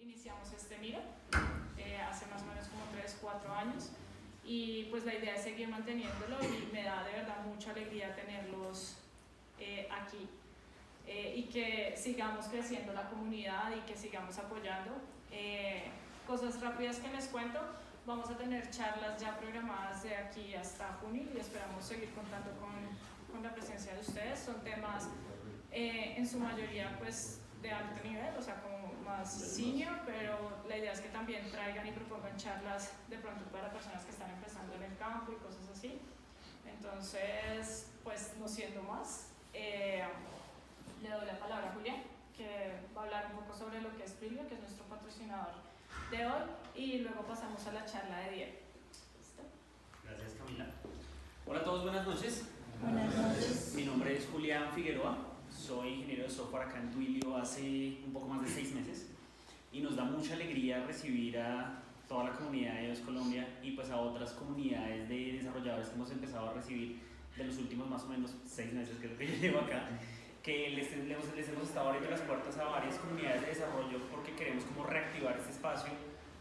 iniciamos este Miro hace más o menos como 3-4 años y pues la idea es seguir manteniéndolo y me da de verdad mucha alegría tenerlos aquí y que sigamos creciendo la comunidad y que sigamos apoyando. Cosas rápidas que les cuento: vamos a tener charlas ya programadas de aquí hasta junio y esperamos seguir contando con la presencia de ustedes. Son temas en su mayoría pues de alto nivel, o sea, como más senior, pero la idea es que también traigan y propongan charlas de pronto para personas que están empezando en el campo y cosas así. Entonces, pues no siendo más, le doy la palabra a Julián, que va a hablar un poco sobre lo que es Twilio, que es nuestro patrocinador de hoy, y luego pasamos a la charla de Diego. ¿Listo? Gracias, Camila. Hola a todos, buenas noches. Buenas noches. Mi nombre es Julián Figueroa, soy ingeniero de software acá en Twilio hace un poco más de 6 meses y nos da mucha alegría recibir a toda la comunidad de iOS Colombia y pues a otras comunidades de desarrolladores que hemos empezado a recibir de los últimos más o menos 6 meses, que es lo que yo llevo acá, que les hemos estado abriendo las puertas a varias comunidades de desarrollo porque queremos como reactivar este espacio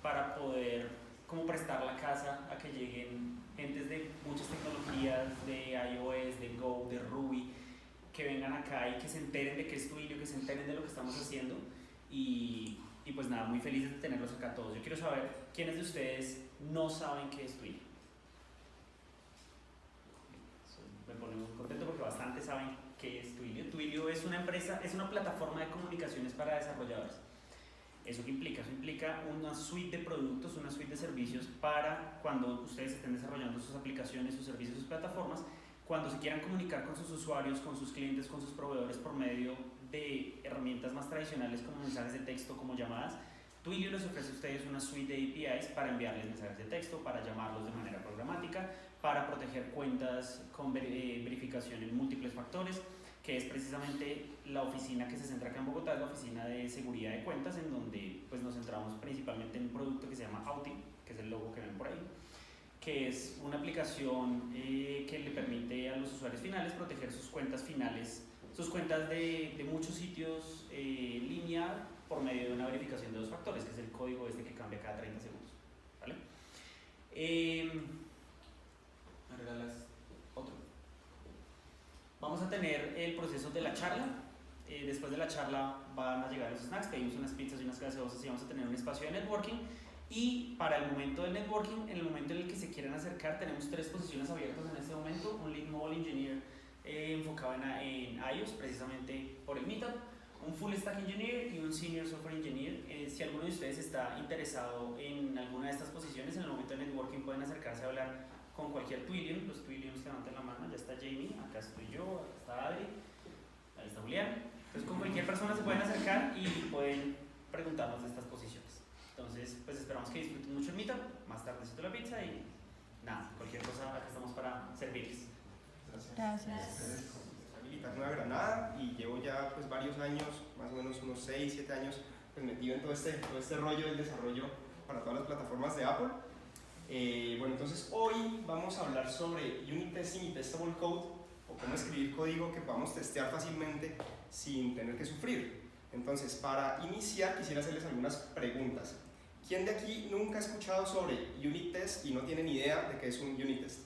para poder como prestar la casa a que lleguen gentes de muchas tecnologías, de iOS, de Go, de Ruby, que vengan acá y que se enteren de qué es Twilio, que se enteren de lo que estamos haciendo y pues nada, muy felices de tenerlos acá todos. Yo quiero saber quiénes de ustedes no saben qué es Twilio. Me pone muy contento porque bastante saben qué es Twilio. Twilio es una empresa, es una plataforma de comunicaciones para desarrolladores. ¿Eso qué implica? Eso implica una suite de productos, una suite de servicios para cuando ustedes estén desarrollando sus aplicaciones, sus servicios, sus plataformas, cuando se quieran comunicar con sus usuarios, con sus clientes, con sus proveedores por medio de herramientas más tradicionales como mensajes de texto, como llamadas. Twilio les ofrece a ustedes una suite de APIs para enviarles mensajes de texto, para llamarlos de manera programática, para proteger cuentas con verificación en múltiples factores, que es precisamente la oficina que se centra acá en Bogotá, la oficina de seguridad de cuentas, en donde pues, nos centramos principalmente en un producto que se llama Auti, que es el logo que ven por ahí, que es una aplicación que le permite a los usuarios finales proteger sus cuentas finales, sus cuentas de muchos sitios en línea por medio de una verificación de 2 factores, que es el código este que cambia cada 30 segundos. ¿Vale? ¿Me regalas otro? Vamos a tener el proceso de la charla. Después de la charla van a llegar los snacks, pedimos unas pizzas y unas gaseosas y vamos a tener un espacio de networking. Y para el momento del networking, en el momento en el que se quieran acercar, tenemos 3 posiciones abiertas en este momento: un Lead Mobile Engineer enfocado en iOS, precisamente por el Meetup, un Full Stack Engineer y un Senior Software Engineer. Si alguno de ustedes está interesado en alguna de estas posiciones, en el momento del networking pueden acercarse a hablar con cualquier Twilion. Los Twilions levanten la mano, ya está Jamie, acá estoy yo, acá está Adri, ahí está Julián. Entonces con cualquier persona se pueden acercar y pueden preguntarnos de estas posiciones. Entonces, pues esperamos que disfruten mucho el Meetup, más tarde la pizza y nada, cualquier cosa, acá estamos para servirles. Gracias. Soy militar Nueva Granada y llevo ya pues varios años, más o menos unos 6-7 años, pues metido en todo este rollo del desarrollo para todas las plataformas de Apple. Bueno, entonces hoy vamos a hablar sobre Unit Testing y Testable Code, o cómo escribir código que podamos testear fácilmente sin tener que sufrir. Entonces, para iniciar quisiera hacerles algunas preguntas. ¿Quién de aquí nunca ha escuchado sobre Unit Test y no tiene ni idea de qué es un Unit Test?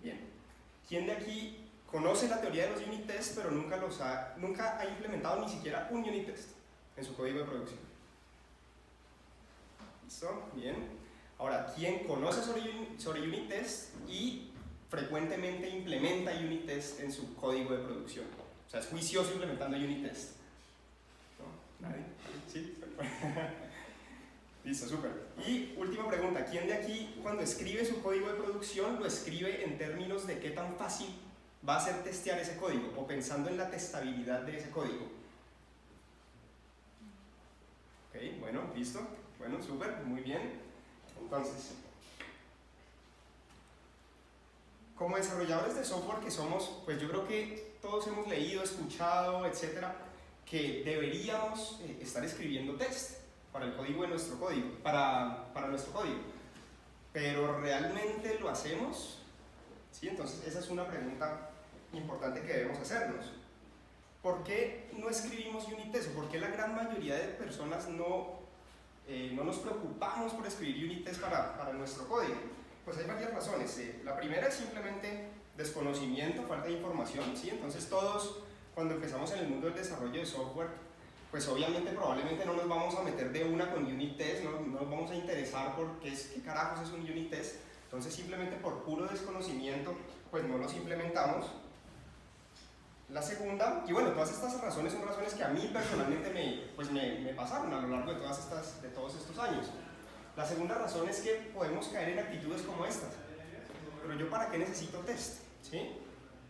Bien. ¿Quién de aquí conoce la teoría de los Unit Tests pero nunca ha implementado ni siquiera un Unit Test en su código de producción? ¿Listo? Bien. Ahora, ¿quién conoce sobre Unit Test y frecuentemente implementa Unit Test en su código de producción? O sea, es juicioso implementando Unit Test. ¿No? ¿Nadie? ¿Sí? Listo, súper. Y última pregunta, ¿quién de aquí cuando escribe su código de producción lo escribe en términos de qué tan fácil va a ser testear ese código o pensando en la testabilidad de ese código? Ok, bueno, listo. Bueno, súper, muy bien. Entonces, como desarrolladores de software que somos, pues yo creo que todos hemos leído, escuchado, etcétera, que deberíamos estar escribiendo test para el código de nuestro código, para nuestro código. Pero ¿realmente lo hacemos? ¿Sí? Entonces esa es una pregunta importante que debemos hacernos. ¿por qué no escribimos unit test? ¿O por qué la gran mayoría de personas no nos preocupamos por escribir unit test para nuestro código? Pues hay varias razones. La primera es simplemente desconocimiento, falta de información, ¿sí? Entonces todos, cuando empezamos en el mundo del desarrollo de software, pues obviamente probablemente no nos vamos a meter de una con unit test, no nos vamos a interesar por qué carajos es un unit test. Entonces simplemente por puro desconocimiento, pues no los implementamos. La segunda, y bueno, todas estas razones son razones que a mí personalmente me pasaron a lo largo de todos estos años. La segunda razón es que podemos caer en actitudes como estas. Pero yo, ¿para qué necesito test? ¿Sí?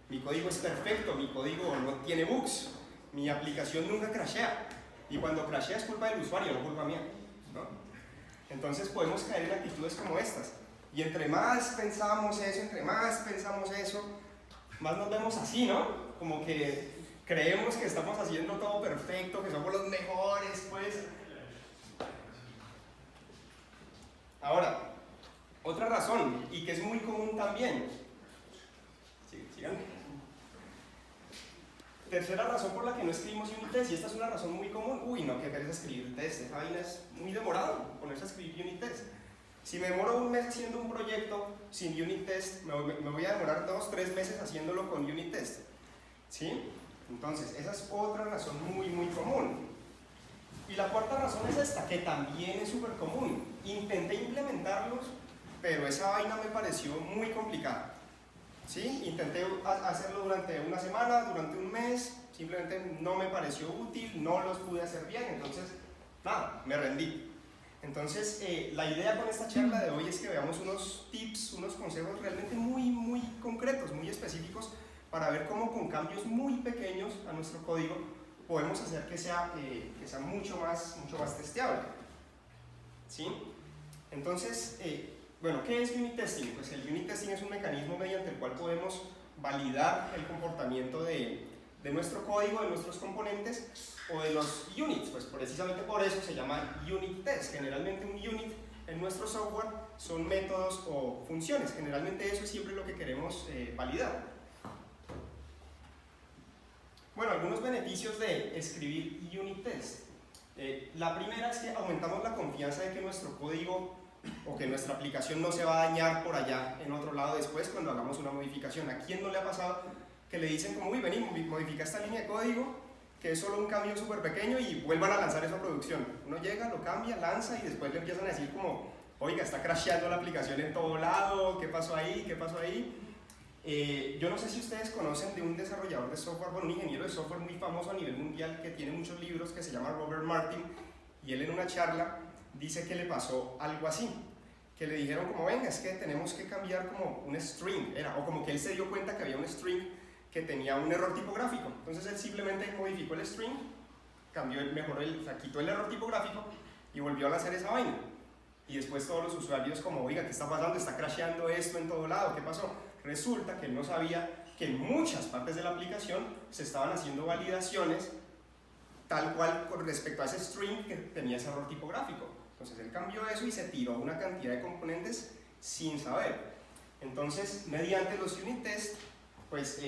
Mi código es perfecto, mi código no tiene bugs, mi aplicación nunca crashea. Y cuando crashea es culpa del usuario, no culpa mía, ¿no? Entonces podemos caer en actitudes como estas. Y entre más pensamos eso, más nos vemos así, ¿no? Como que creemos que estamos haciendo todo perfecto, que somos los mejores, pues. Ahora, otra razón, y que es muy común también. Sigan. Tercera razón por la que no escribimos unit test, y esta es una razón muy común. Uy, no, que pereza escribir test, esa vaina es muy demorado, ponerse a escribir unit test. Si me demoro un mes haciendo un proyecto sin unit test, me voy a demorar 2-3 meses haciéndolo con unit test. ¿Sí? Entonces, esa es otra razón muy, muy común. Y la cuarta razón es esta, que también es súper común. Intenté implementarlos, pero esa vaina me pareció muy complicada. ¿Sí? Intenté hacerlo durante una semana, durante un mes, simplemente no me pareció útil, no los pude hacer bien, entonces, nada, me rendí. Entonces, la idea con esta charla de hoy es que veamos unos tips, unos consejos realmente muy, muy concretos, muy específicos, para ver cómo con cambios muy pequeños a nuestro código podemos hacer que sea mucho más testeable. ¿Sí? Entonces, bueno, ¿qué es unit testing? Pues el unit testing es un mecanismo mediante el cual podemos validar el comportamiento de nuestro código, de nuestros componentes o de los units. Pues precisamente por eso se llama unit test. Generalmente un unit en nuestro software son métodos o funciones. Generalmente eso es siempre lo que queremos validar. Bueno, algunos beneficios de escribir unit test. La primera es que aumentamos la confianza de que nuestro código o que nuestra aplicación no se va a dañar por allá en otro lado después cuando hagamos una modificación. ¿A quién no le ha pasado que le dicen como, uy, vení, modifica esta línea de código, que es solo un cambio súper pequeño y vuelvan a lanzar eso a producción? Uno llega, lo cambia, lanza y después le empiezan a decir como, oiga, está crasheando la aplicación en todo lado, ¿qué pasó ahí? ¿Qué pasó ahí? Yo no sé si ustedes conocen de un desarrollador de software, bueno, un ingeniero de software muy famoso a nivel mundial que tiene muchos libros, que se llama Robert Martin, y él en una charla dice que le pasó algo así, que le dijeron como, venga, es que tenemos que cambiar como un string, o como que él se dio cuenta que había un string que tenía un error tipográfico. Entonces él simplemente modificó el string, quitó el error tipográfico y volvió a lanzar esa vaina. Y después todos los usuarios como, oiga, ¿qué está pasando? Está crasheando esto en todo lado, ¿qué pasó? Resulta que él no sabía que en muchas partes de la aplicación se estaban haciendo validaciones tal cual con respecto a ese string que tenía ese error tipográfico. Entonces él cambió eso y se tiró una cantidad de componentes sin saber. Entonces, mediante los unit tests, pues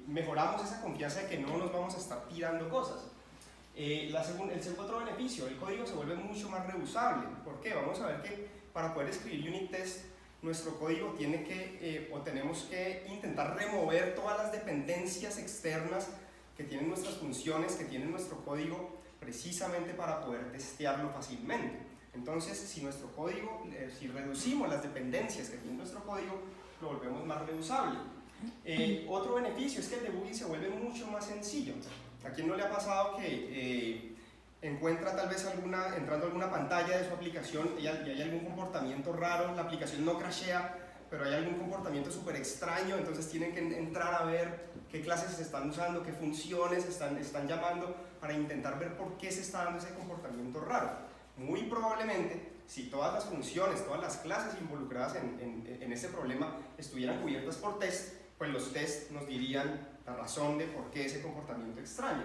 mejoramos esa confianza de que no nos vamos a estar tirando cosas. El otro beneficio, el código se vuelve mucho más reusable. ¿Por qué? Vamos a ver que para poder escribir unit test, nuestro código tiene que, o tenemos que intentar remover todas las dependencias externas que tienen nuestras funciones, que tienen nuestro código, precisamente para poder testearlo fácilmente. Entonces, si nuestro código, si reducimos las dependencias que tiene nuestro código, lo volvemos más reusable. Otro beneficio es que el debugging se vuelve mucho más sencillo. ¿A quién no le ha pasado que encuentra tal vez entrando a alguna pantalla de su aplicación y hay algún comportamiento raro, la aplicación no crashea, pero hay algún comportamiento súper extraño, entonces tienen que entrar a ver qué clases se están usando, qué funciones están llamando para intentar ver por qué se está dando ese comportamiento raro? Muy probablemente, si todas las funciones, todas las clases involucradas en ese problema estuvieran cubiertas por test, pues los tests nos dirían la razón de por qué ese comportamiento extraño.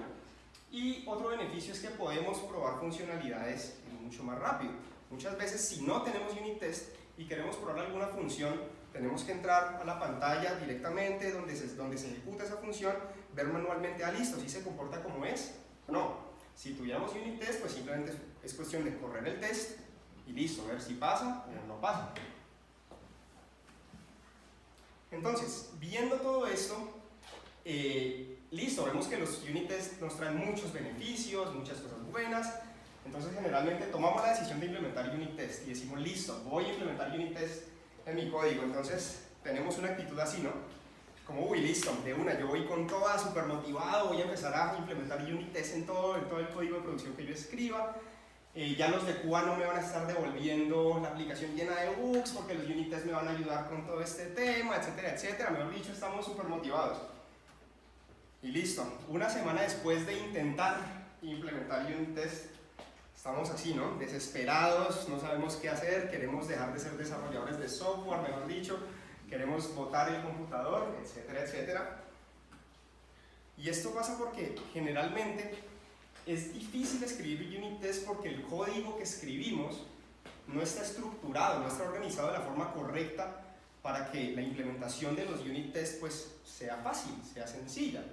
Y otro beneficio es que podemos probar funcionalidades mucho más rápido. Muchas veces, si no tenemos unit test y queremos probar alguna función, tenemos que entrar a la pantalla directamente donde se ejecuta esa función, ver manualmente, listo, si se comporta como es o no. Si tuviéramos unit test, pues simplemente es cuestión de correr el test y listo, ver si pasa o no pasa. Entonces, viendo todo esto, listo, vemos que los unit tests nos traen muchos beneficios, muchas cosas buenas. Entonces, generalmente tomamos la decisión de implementar unit test y decimos, listo, voy a implementar unit test en mi código. Entonces, tenemos una actitud así, ¿no? Como, uy, listo, de una, yo voy con toda, súper motivado, voy a empezar a implementar unit test en todo el código de producción que yo escriba. Ya los de QA no me van a estar devolviendo la aplicación llena de bugs porque los unit tests me van a ayudar con todo este tema, etcétera, etcétera. Mejor dicho, estamos súper motivados. Y listo, una semana después de intentar implementar unit test, estamos así, ¿no? Desesperados, no sabemos qué hacer, queremos dejar de ser desarrolladores de software, mejor dicho, queremos botar el computador, etcétera, etcétera. Y esto pasa porque generalmente es difícil escribir unit test porque el código que escribimos no está estructurado, no está organizado de la forma correcta para que la implementación de los unit test pues sea fácil, sea sencilla.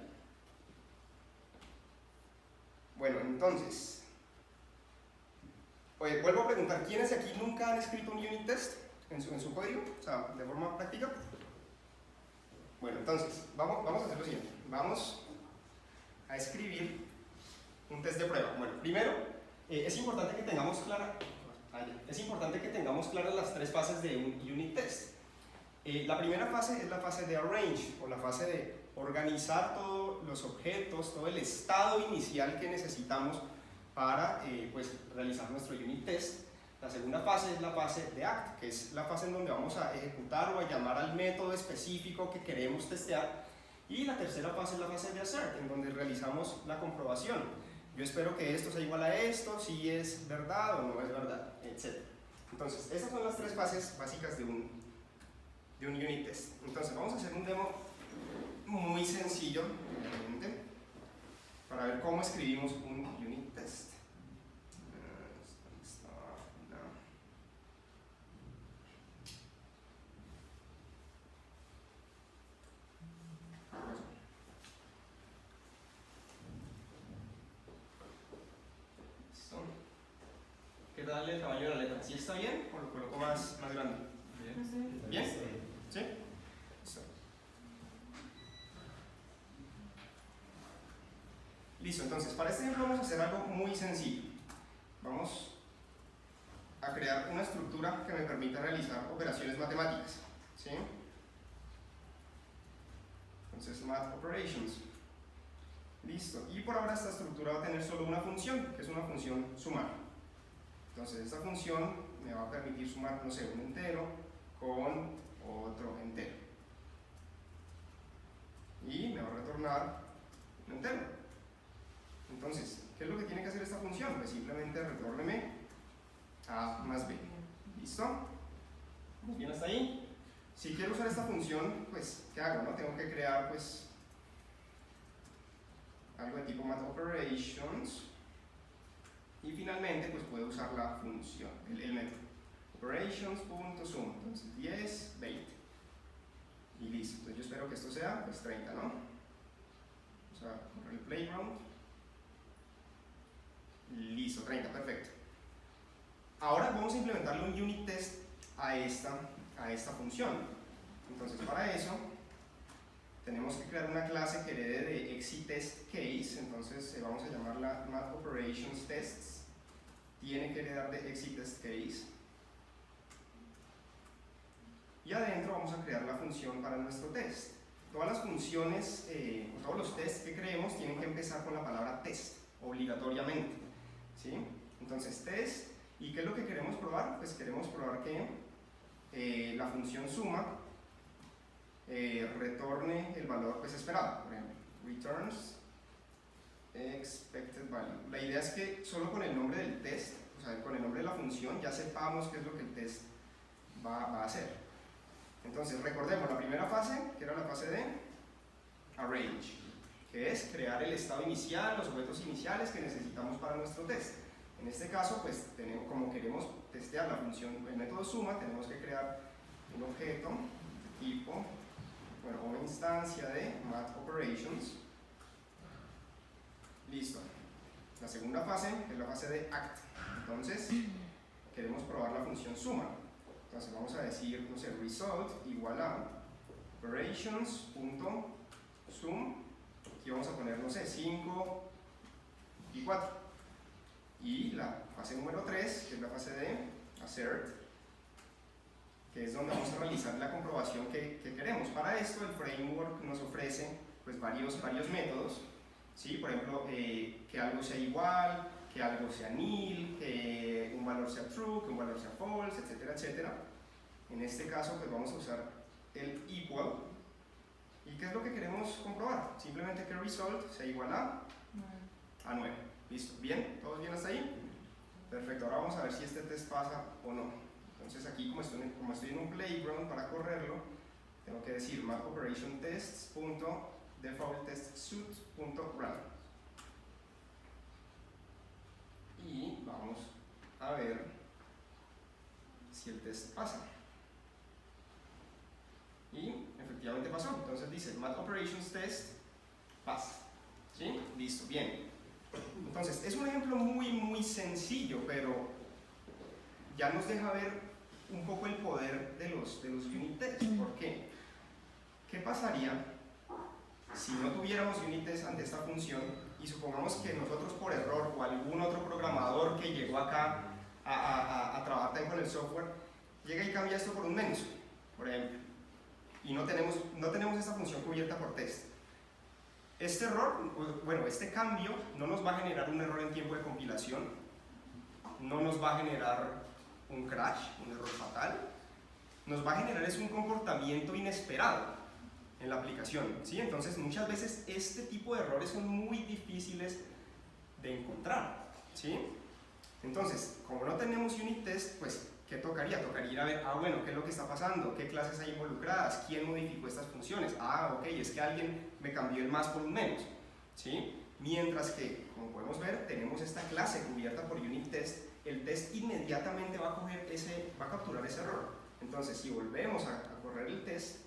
Bueno, entonces, vuelvo a preguntar, ¿quiénes de aquí nunca han escrito un unit test en su código? O sea, de forma práctica. Bueno, entonces, vamos a hacer lo siguiente. Vamos a escribir un test de prueba. Bueno, primero, es importante que tengamos claras las tres fases de un unit test. La primera fase es la fase de arrange, o la fase de organizar todos los objetos, todo el estado inicial que necesitamos para pues, realizar nuestro unit test. La segunda fase es la fase de act, que es la fase en donde vamos a ejecutar o a llamar al método específico que queremos testear. Y la tercera fase es la fase de assert, en donde realizamos la comprobación. Yo espero que esto sea igual a esto, si es verdad o no es verdad, etc. Entonces, estas son las tres fases básicas de un unit test. Entonces, vamos a hacer un demo muy sencillo, obviamente, para ver cómo escribimos un unit test. ¿Qué tal el tamaño de la letra? ¿Sí está bien o lo coloco más grande? ¿Bien? ¿Sí? Listo, entonces para este ejemplo vamos a hacer algo muy sencillo. Vamos a crear una estructura que me permita realizar operaciones matemáticas. ¿Sí? Entonces, math operations. Listo. Y por ahora esta estructura va a tener solo una función, que es una función sumar. Entonces esta función me va a permitir sumar, no sé, un entero con otro entero. Y me va a retornar un entero. Entonces, ¿qué es lo que tiene que hacer esta función? Pues simplemente retórneme a más b. ¿Listo? ¿Vamos bien hasta ahí? Si quiero usar esta función, pues, ¿qué hago? No? Tengo que crear, pues, algo de tipo math operations. Y finalmente, pues puedo usar la función, el método operations.sum. Entonces 10, 20. Y listo. Entonces yo espero que esto sea pues 30, ¿no? Vamos a correr el playground. Listo, 30, perfecto. Ahora vamos a implementarle un unit test a esta función. Entonces para eso tenemos que crear una clase que herede de exitTestCase. Entonces vamos a llamarla mathOperationsTests. Tiene que heredar de exitTestCase. Y adentro vamos a crear la función para nuestro test. Todas las funciones, todos los tests que creemos tienen que empezar con la palabra test, obligatoriamente. ¿Sí? Entonces test, ¿y qué es lo que queremos probar? Pues queremos probar que la función suma retorne el valor pues, esperado. Por ejemplo, returns expected value. La idea es que solo con el nombre del test, o sea, con el nombre de la función, ya sepamos qué es lo que el test va a hacer. Entonces, recordemos la primera fase, que era la fase de arrange, que es crear el estado inicial, los objetos iniciales que necesitamos para nuestro test. En este caso, pues, como queremos testear la función, el método suma, tenemos que crear un objeto tipo, bueno, una instancia de math operations. Listo. La segunda fase es la fase de act. Entonces, queremos probar la función suma. Entonces vamos a decir, no sé, result igual a operations.sum. Aquí vamos a poner, no sé, 5 y 4. Y la fase número 3, que es la fase de assert, que es donde vamos a realizar la comprobación que queremos. Para esto el framework nos ofrece pues, varios métodos, ¿sí? Por ejemplo, que algo sea igual, que algo sea nil, que un valor sea true, que un valor sea false, etcétera, etcétera. En este caso pues vamos a usar el equal. ¿Y qué es lo que queremos comprobar? Simplemente que result sea igual a 9. Listo, ¿bien? ¿Todos bien hasta ahí? Perfecto, ahora vamos a ver si este test pasa o no. Entonces aquí como estoy en un playground para correrlo, tengo que decir math operation tests.defaulttestsuite.run. Y vamos a ver si el test pasa. Y efectivamente pasó. Entonces dice math operations test pasa. ¿Sí? Listo, bien. Entonces es un ejemplo muy sencillo, pero ya nos deja ver un poco el poder de los unit tests. ¿Por qué? ¿Qué pasaría si no tuviéramos unit tests ante esta función y supongamos que nosotros por error o algún otro programador que llegó acá a trabajar también con el software llega y cambia esto por un menos, por ejemplo, y no tenemos esta función cubierta por test? Este error, bueno, este cambio no nos va a generar un error en tiempo de compilación, no nos va a generar un crash, un error fatal, nos va a generar es un comportamiento inesperado en la aplicación, ¿sí? Entonces muchas veces este tipo de errores son muy difíciles de encontrar, ¿sí? Entonces, como no tenemos unit test, pues ¿qué tocaría? Tocaría ir a ver, bueno, ¿qué es lo que está pasando? ¿Qué clases hay involucradas? ¿Quién modificó estas funciones? Ok, es que alguien me cambió el más por un menos, ¿sí? Mientras que, como podemos ver, tenemos esta clase cubierta por unit test, el test inmediatamente va a capturar ese error. Entonces, si volvemos a correr el test,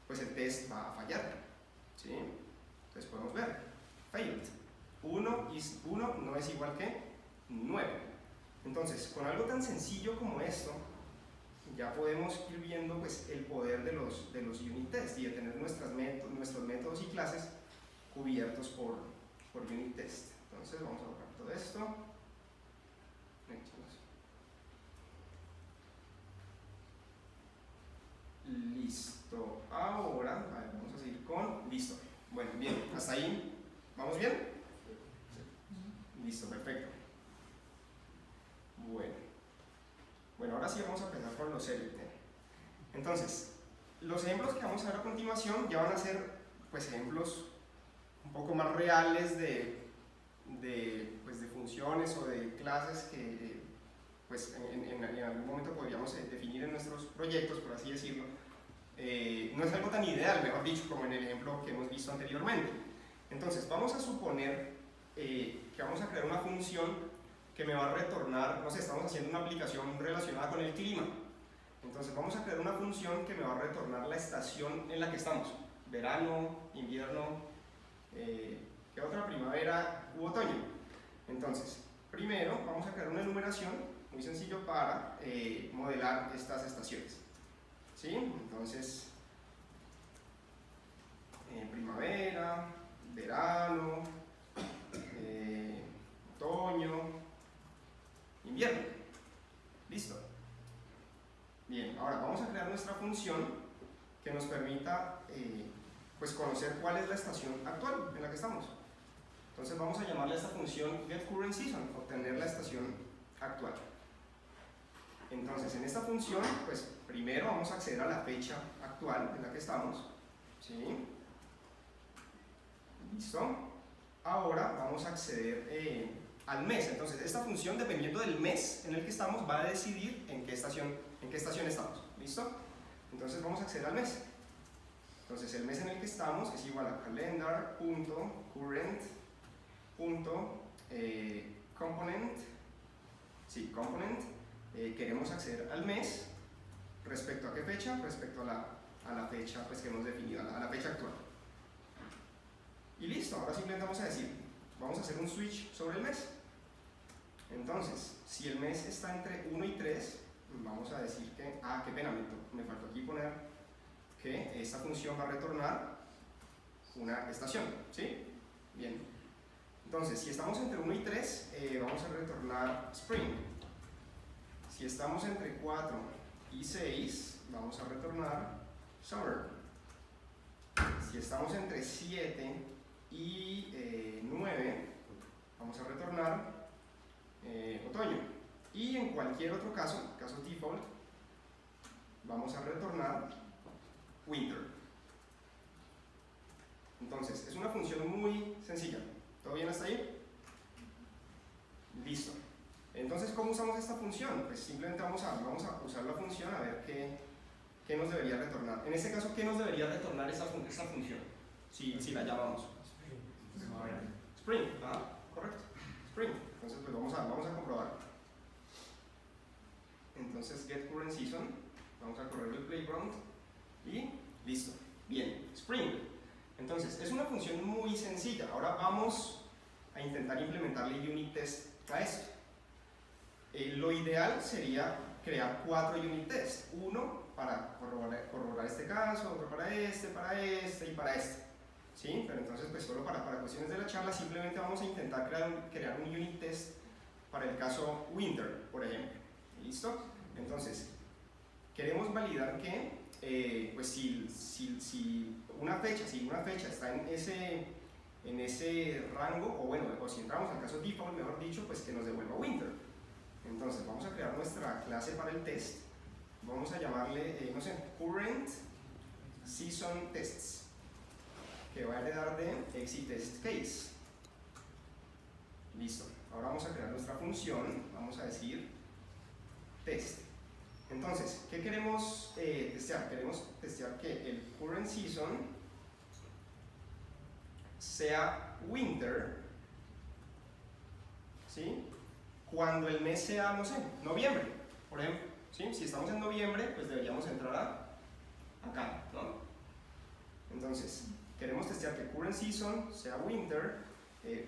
pues el test va a fallar, ¿sí? Entonces podemos ver, failed, 1 no es igual que 9. Entonces, con algo tan sencillo como esto, ya podemos ir viendo pues, el poder de los unit tests y de tener nuestros métodos y clases cubiertos por unit test. Entonces, vamos a borrar todo esto. Listo. Ahora, vamos a seguir con... Listo. Bueno, bien. ¿Hasta ahí? ¿Vamos bien? Listo, perfecto. Bueno, ahora sí vamos a empezar con los serio. Entonces, los ejemplos que vamos a ver a continuación ya van a ser pues, ejemplos un poco más reales de funciones o de clases que pues, en algún momento podríamos definir en nuestros proyectos, por así decirlo. No es algo tan ideal, mejor dicho, como en el ejemplo que hemos visto anteriormente. Entonces, vamos a suponer que vamos a crear una función que me va a retornar, no sé, estamos haciendo una aplicación relacionada con el clima. Entonces vamos a crear una función que me va a retornar la estación en la que estamos. Verano, invierno, ¿qué otra? Primavera u otoño. Entonces, primero vamos a crear una enumeración muy sencillo para modelar estas estaciones. ¿Sí? Entonces, primavera, verano, otoño, invierno. Listo. Bien, ahora vamos a crear nuestra función que nos permita pues conocer cuál es la estación actual en la que estamos. Entonces vamos a llamarle a esta función getCurrentSeason, obtener la estación actual. Entonces en esta función, pues primero vamos a acceder a la fecha actual en la que estamos. ¿Sí? ¿Listo? Ahora vamos a acceder al mes. Entonces esta función, dependiendo del mes en el que estamos, va a decidir en qué estación estamos. ¿Listo? Entonces vamos a acceder al mes. Entonces el mes en el que estamos es igual a calendar.current.component. Sí, component. Queremos acceder al mes. ¿Respecto a qué fecha? Respecto a a la fecha pues, que hemos definido, a la fecha actual. Y listo, ahora simplemente vamos a decir, vamos a hacer un switch sobre el mes. Entonces, si el mes está entre 1 y 3, vamos a decir que, qué pena, me faltó aquí poner que esta función va a retornar una estación, ¿sí? Bien. Entonces, si estamos entre 1 y 3, vamos a retornar Spring. Si estamos entre 4 y 6, vamos a retornar Summer. Si estamos entre 7 y 9, vamos a retornar otoño. Y en cualquier otro caso default, vamos a retornar winter. Entonces, es una función muy sencilla. ¿Todo bien hasta ahí? Listo. Entonces, ¿cómo usamos esta función? Pues simplemente vamos a usar la función a ver qué nos debería retornar. En este caso, ¿qué nos debería retornar esta función? Si la llamamos. Spring. Correcto. Spring. Entonces, pues vamos a comprobar. Entonces, get current season. Vamos a correr el playground. Y listo. Bien. Spring. Entonces, es una función muy sencilla. Ahora vamos a intentar implementarle unit test a esto. Lo ideal sería crear 4 unit tests. Uno para corroborar este caso, otro para este y para este. ¿Sí? Pero entonces, pues solo para cuestiones de la charla, simplemente vamos a intentar crear un unit test para el caso winter, por ejemplo. ¿Listo? Entonces, queremos validar que pues si una fecha está en ese rango, o si entramos al caso default, mejor dicho, pues que nos devuelva winter. Entonces vamos a crear nuestra clase para el test, vamos a llamarle, current season tests, que va a heredar de exit test case. Listo, ahora vamos a crear nuestra función, vamos a decir test. Entonces, ¿qué queremos testear? Queremos testear que el current season sea winter, ¿sí? Cuando el mes sea, noviembre, por ejemplo, ¿sí? Si estamos en noviembre, pues deberíamos entrar acá, ¿no? Entonces, queremos testear que current season sea winter,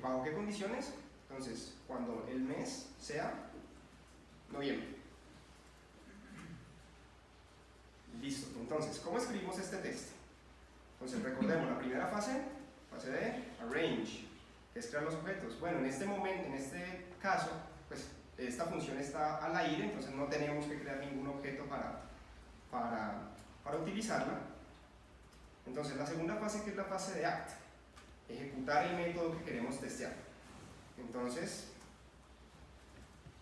¿bajo qué condiciones? Entonces, cuando el mes sea noviembre. Listo. Entonces, ¿cómo escribimos este test? Entonces, recordemos la primera fase de arrange, que es crear los objetos. Bueno, en este caso, pues esta función está al aire, entonces no tenemos que crear ningún objeto para utilizarla. Entonces, la segunda fase, que es la fase de act, ejecutar el método que queremos testear. Entonces,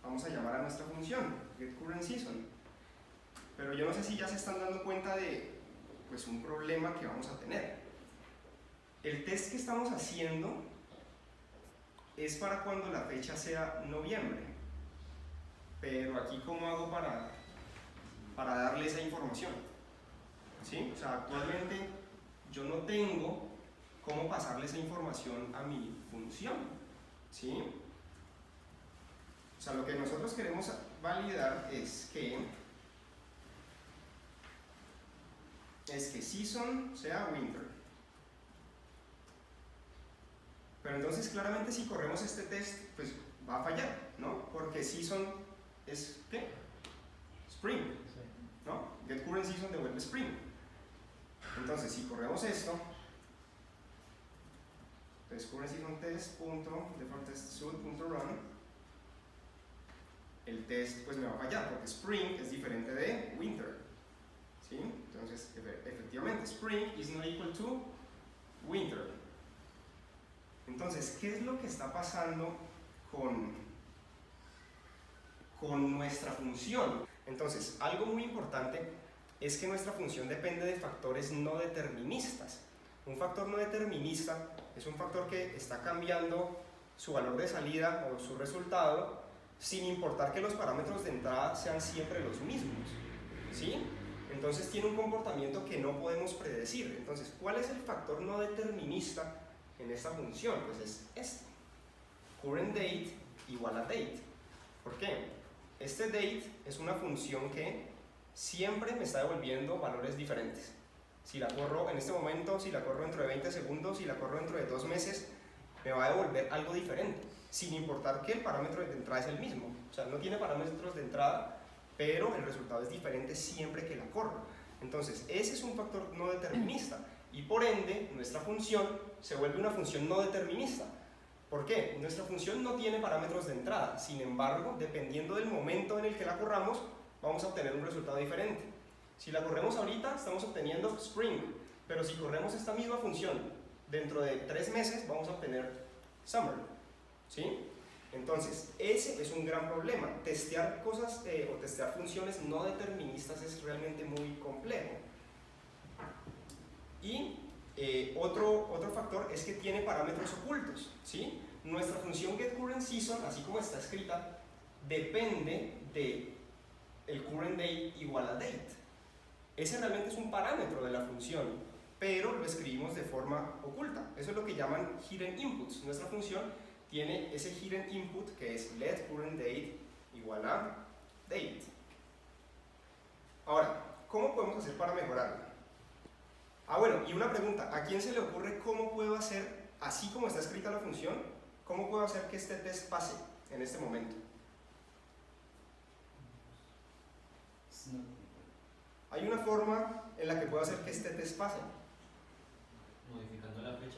vamos a llamar a nuestra función, getCurrentSeason. Pero yo no sé si ya se están dando cuenta de pues, un problema que vamos a tener. El test que estamos haciendo es para cuando la fecha sea noviembre. Pero aquí, ¿cómo hago para darle esa información? ¿Sí? O sea, actualmente yo no tengo cómo pasarle esa información a mi función. ¿Sí? O sea, lo que nosotros queremos validar es que season sea winter. Pero entonces claramente si corremos este test, pues va a fallar, ¿no? Porque season es ¿qué? Spring, ¿no? getCurrentSeason devuelve spring. Entonces si corremos esto, entonces currentSeason test.defaultTestSuite.run, el test pues me va a fallar porque spring es diferente de winter. ¿Sí? Entonces, efectivamente, spring is not equal to winter. Entonces, ¿qué es lo que está pasando con nuestra función? Entonces, algo muy importante es que nuestra función depende de factores no deterministas. Un factor no determinista es un factor que está cambiando su valor de salida o su resultado sin importar que los parámetros de entrada sean siempre los mismos. ¿Sí? Entonces tiene un comportamiento que no podemos predecir. Entonces, ¿cuál es el factor no determinista en esta función? Pues es este. Current date igual a date. ¿Por qué? Este date es una función que siempre me está devolviendo valores diferentes. Si la corro en este momento, si la corro dentro de 20 segundos, si la corro dentro de 2 meses, me va a devolver algo diferente, sin importar que el parámetro de entrada es el mismo. O sea, no tiene parámetros de entrada, pero el resultado es diferente siempre que la corro. Entonces, ese es un factor no determinista y por ende, nuestra función se vuelve una función no determinista. ¿Por qué? Nuestra función no tiene parámetros de entrada, sin embargo, dependiendo del momento en el que la corramos, vamos a obtener un resultado diferente. Si la corremos ahorita, estamos obteniendo spring, pero si corremos esta misma función dentro de 3 meses, vamos a obtener summer, ¿sí? Entonces, ese es un gran problema. Testear cosas o testear funciones no deterministas es realmente muy complejo. Y otro factor es que tiene parámetros ocultos, ¿sí? Nuestra función getCurrentSeason, así como está escrita, depende de el current date igual a date. Ese realmente es un parámetro de la función, pero lo escribimos de forma oculta. Eso es lo que llaman hidden inputs. Nuestra función tiene ese hidden input que es let current date igual a date. Ahora, ¿cómo podemos hacer para mejorarlo? Bueno, y una pregunta, ¿a quién se le ocurre cómo puedo hacer, así como está escrita la función, cómo puedo hacer que este test pase en este momento? Hay una forma en la que puedo hacer que este test pase. Modificando la fecha.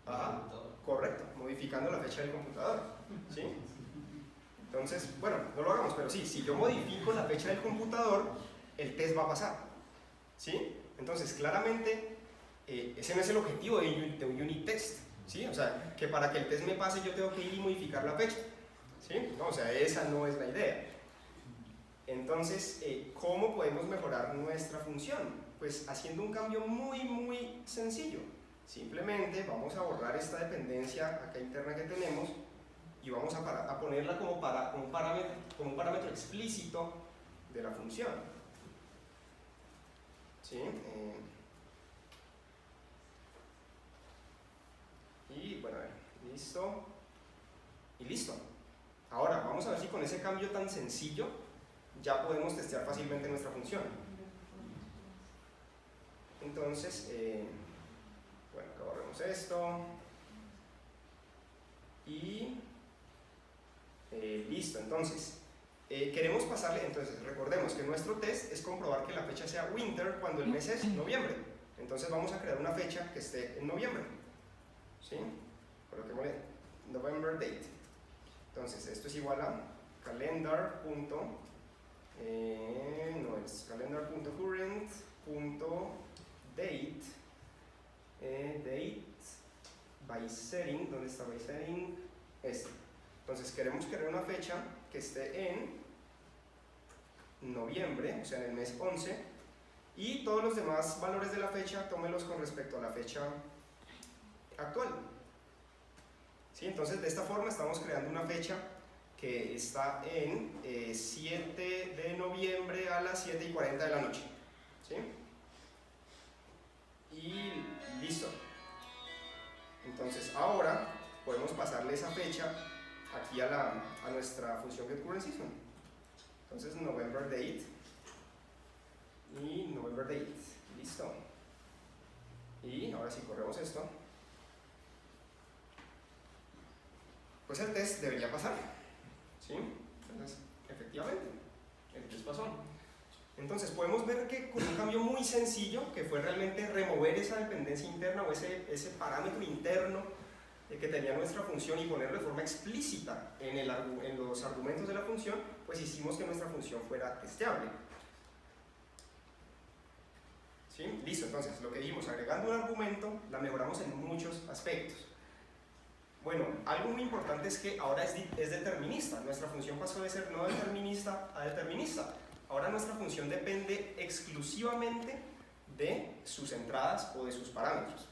Ajá, correcto, modificando la fecha del computador, ¿sí? Entonces, bueno, no lo hagamos, pero sí, si yo modifico la fecha del computador, el test va a pasar, ¿sí? Entonces, claramente, ese no es el objetivo de un unit test, ¿sí? O sea, que para que el test me pase yo tengo que ir y modificar la fecha, ¿sí? No, o sea, esa no es la idea. Entonces, ¿cómo podemos mejorar nuestra función? Pues haciendo un cambio muy sencillo. Simplemente vamos a borrar esta dependencia acá interna que tenemos y vamos a ponerla como un parámetro explícito de la función. ¿Sí? Y bueno, a ver, listo. Y listo. Ahora, vamos a ver si con ese cambio tan sencillo ya podemos testear fácilmente nuestra función. Entonces, bueno, acá borremos esto. Y listo, entonces. Queremos pasarle, entonces recordemos que nuestro test es comprobar que la fecha sea winter cuando el mes es noviembre. Entonces vamos a crear una fecha que esté en noviembre, ¿sí? Coloquémosle November date. Entonces esto es igual a calendar.current.date date by setting. ¿Dónde está by setting? Este. Entonces queremos crear una fecha que esté en noviembre, o sea en el mes 11, y todos los demás valores de la fecha tómelos con respecto a la fecha actual. ¿Sí? Entonces de esta forma estamos creando una fecha que está en 7 de noviembre a las 7:40 de la noche. ¿Sí? Y listo. Entonces ahora podemos pasarle esa fecha aquí a nuestra función getCurrentSeason. Entonces November date y November date. Listo. Y ahora si corremos esto, pues el test debería pasar. ¿Sí? Entonces, efectivamente, el test pasó. Entonces podemos ver que con un cambio muy sencillo, que fue realmente remover esa dependencia interna o ese parámetro interno que tenía nuestra función y ponerlo de forma explícita en los argumentos de la función, pues hicimos que nuestra función fuera testeable. ¿Sí? Listo, entonces lo que dijimos, agregando un argumento, la mejoramos en muchos aspectos. Bueno, algo muy importante es que ahora es determinista. Nuestra función pasó de ser no determinista a determinista. Ahora nuestra función depende exclusivamente de sus entradas o de sus parámetros.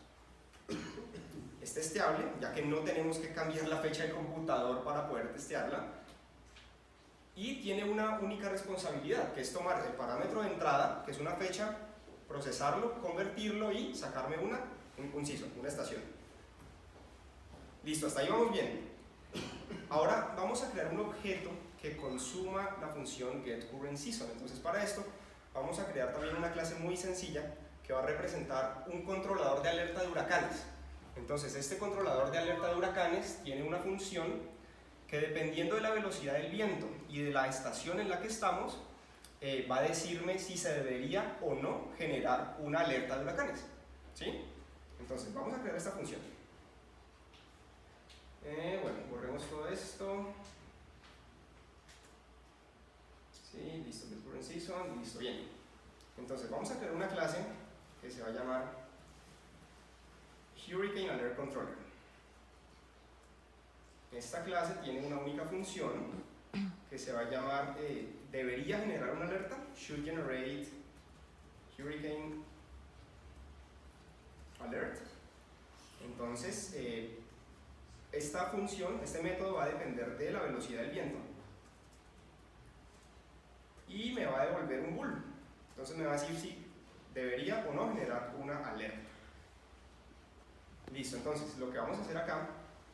Es testeable, ya que no tenemos que cambiar la fecha del computador para poder testearla. Y tiene una única responsabilidad, que es tomar el parámetro de entrada, que es una fecha, procesarlo, convertirlo y sacarme un season, una estación. Listo, hasta ahí vamos bien. Ahora vamos a crear un objeto que consuma la función getCurrentSeason. Entonces para esto vamos a crear también una clase muy sencilla que va a representar un controlador de alerta de huracanes. Entonces, este controlador de alerta de huracanes tiene una función que, dependiendo de la velocidad del viento y de la estación en la que estamos, va a decirme si se debería o no generar una alerta de huracanes. ¿Sí? Entonces, vamos a crear esta función. Bueno, borremos todo esto. Sí, listo, get current season, listo, bien. Entonces, vamos a crear una clase que se va a llamar Hurricane Alert Controller. Esta clase tiene una única función que se va a llamar debería generar una alerta, should generate hurricane alert. Entonces, esta función, este método va a depender de la velocidad del viento y me va a devolver un bool. Entonces me va a decir si debería o no generar una alerta. Listo, entonces lo que vamos a hacer acá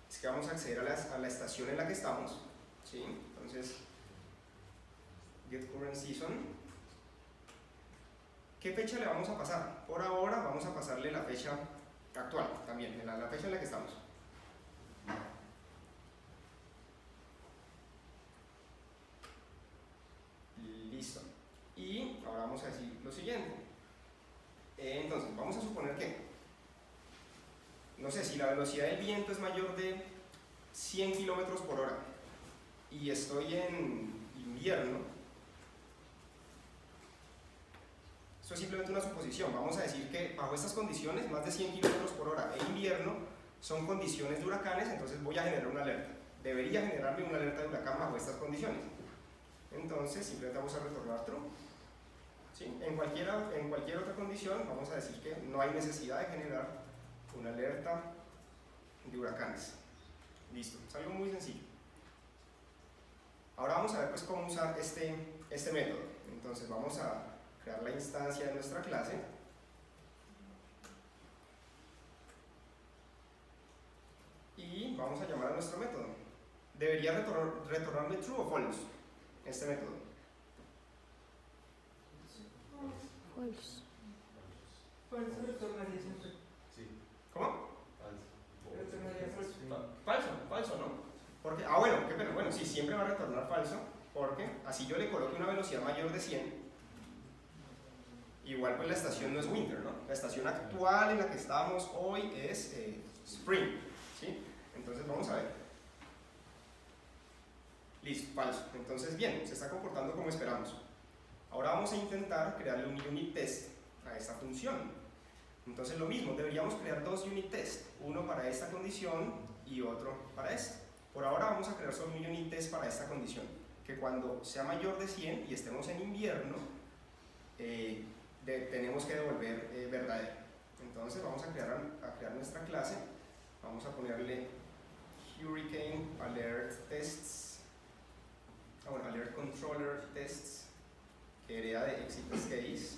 es que vamos a acceder a la estación en la que estamos, ¿sí? Entonces, get current season. ¿Qué fecha le vamos a pasar? Por ahora vamos a pasarle la fecha actual también, la fecha en la que estamos. Listo. Y ahora vamos a decir lo siguiente. Entonces, vamos a suponer que, no sé, si la velocidad del viento es mayor de 100 kilómetros por hora y estoy en invierno, esto es simplemente una suposición. Vamos a decir que bajo estas condiciones, más de 100 kilómetros por hora e invierno son condiciones de huracanes, entonces voy a generar una alerta. Debería generarme una alerta de huracán bajo estas condiciones. Entonces, simplemente vamos a retornar true. ¿Sí? En cualquier otra condición, vamos a decir que no hay necesidad de generar una alerta de huracanes. Listo, es algo muy sencillo. Ahora vamos a ver pues cómo usar este método. Entonces vamos a crear la instancia de nuestra clase. Y vamos a llamar a nuestro método. Debería retornarme true o false este método. False. Falso retornaría siempre. Sí, ¿Cómo? Retornaría falso. Falso, ¿no? Porque, bueno, qué pena. Bueno, sí, siempre va a retornar falso, porque así yo le coloque una velocidad mayor de 100, igual pues la estación no es winter, ¿no? La estación actual en la que estamos hoy es spring, ¿sí? Entonces vamos a ver. Listo, falso. Entonces, bien, se está comportando como esperamos. Ahora vamos a intentar crearle un unit test a esta función. Entonces lo mismo, deberíamos crear dos unit tests, uno para esta condición y otro para esta. Por ahora vamos a crear solo un unit test para esta condición, que cuando sea mayor de 100 y estemos en invierno, tenemos que devolver verdadero. Entonces vamos a crear nuestra clase, vamos a ponerle Hurricane Alert Tests, Alert Controller Tests, que hereda de exit case,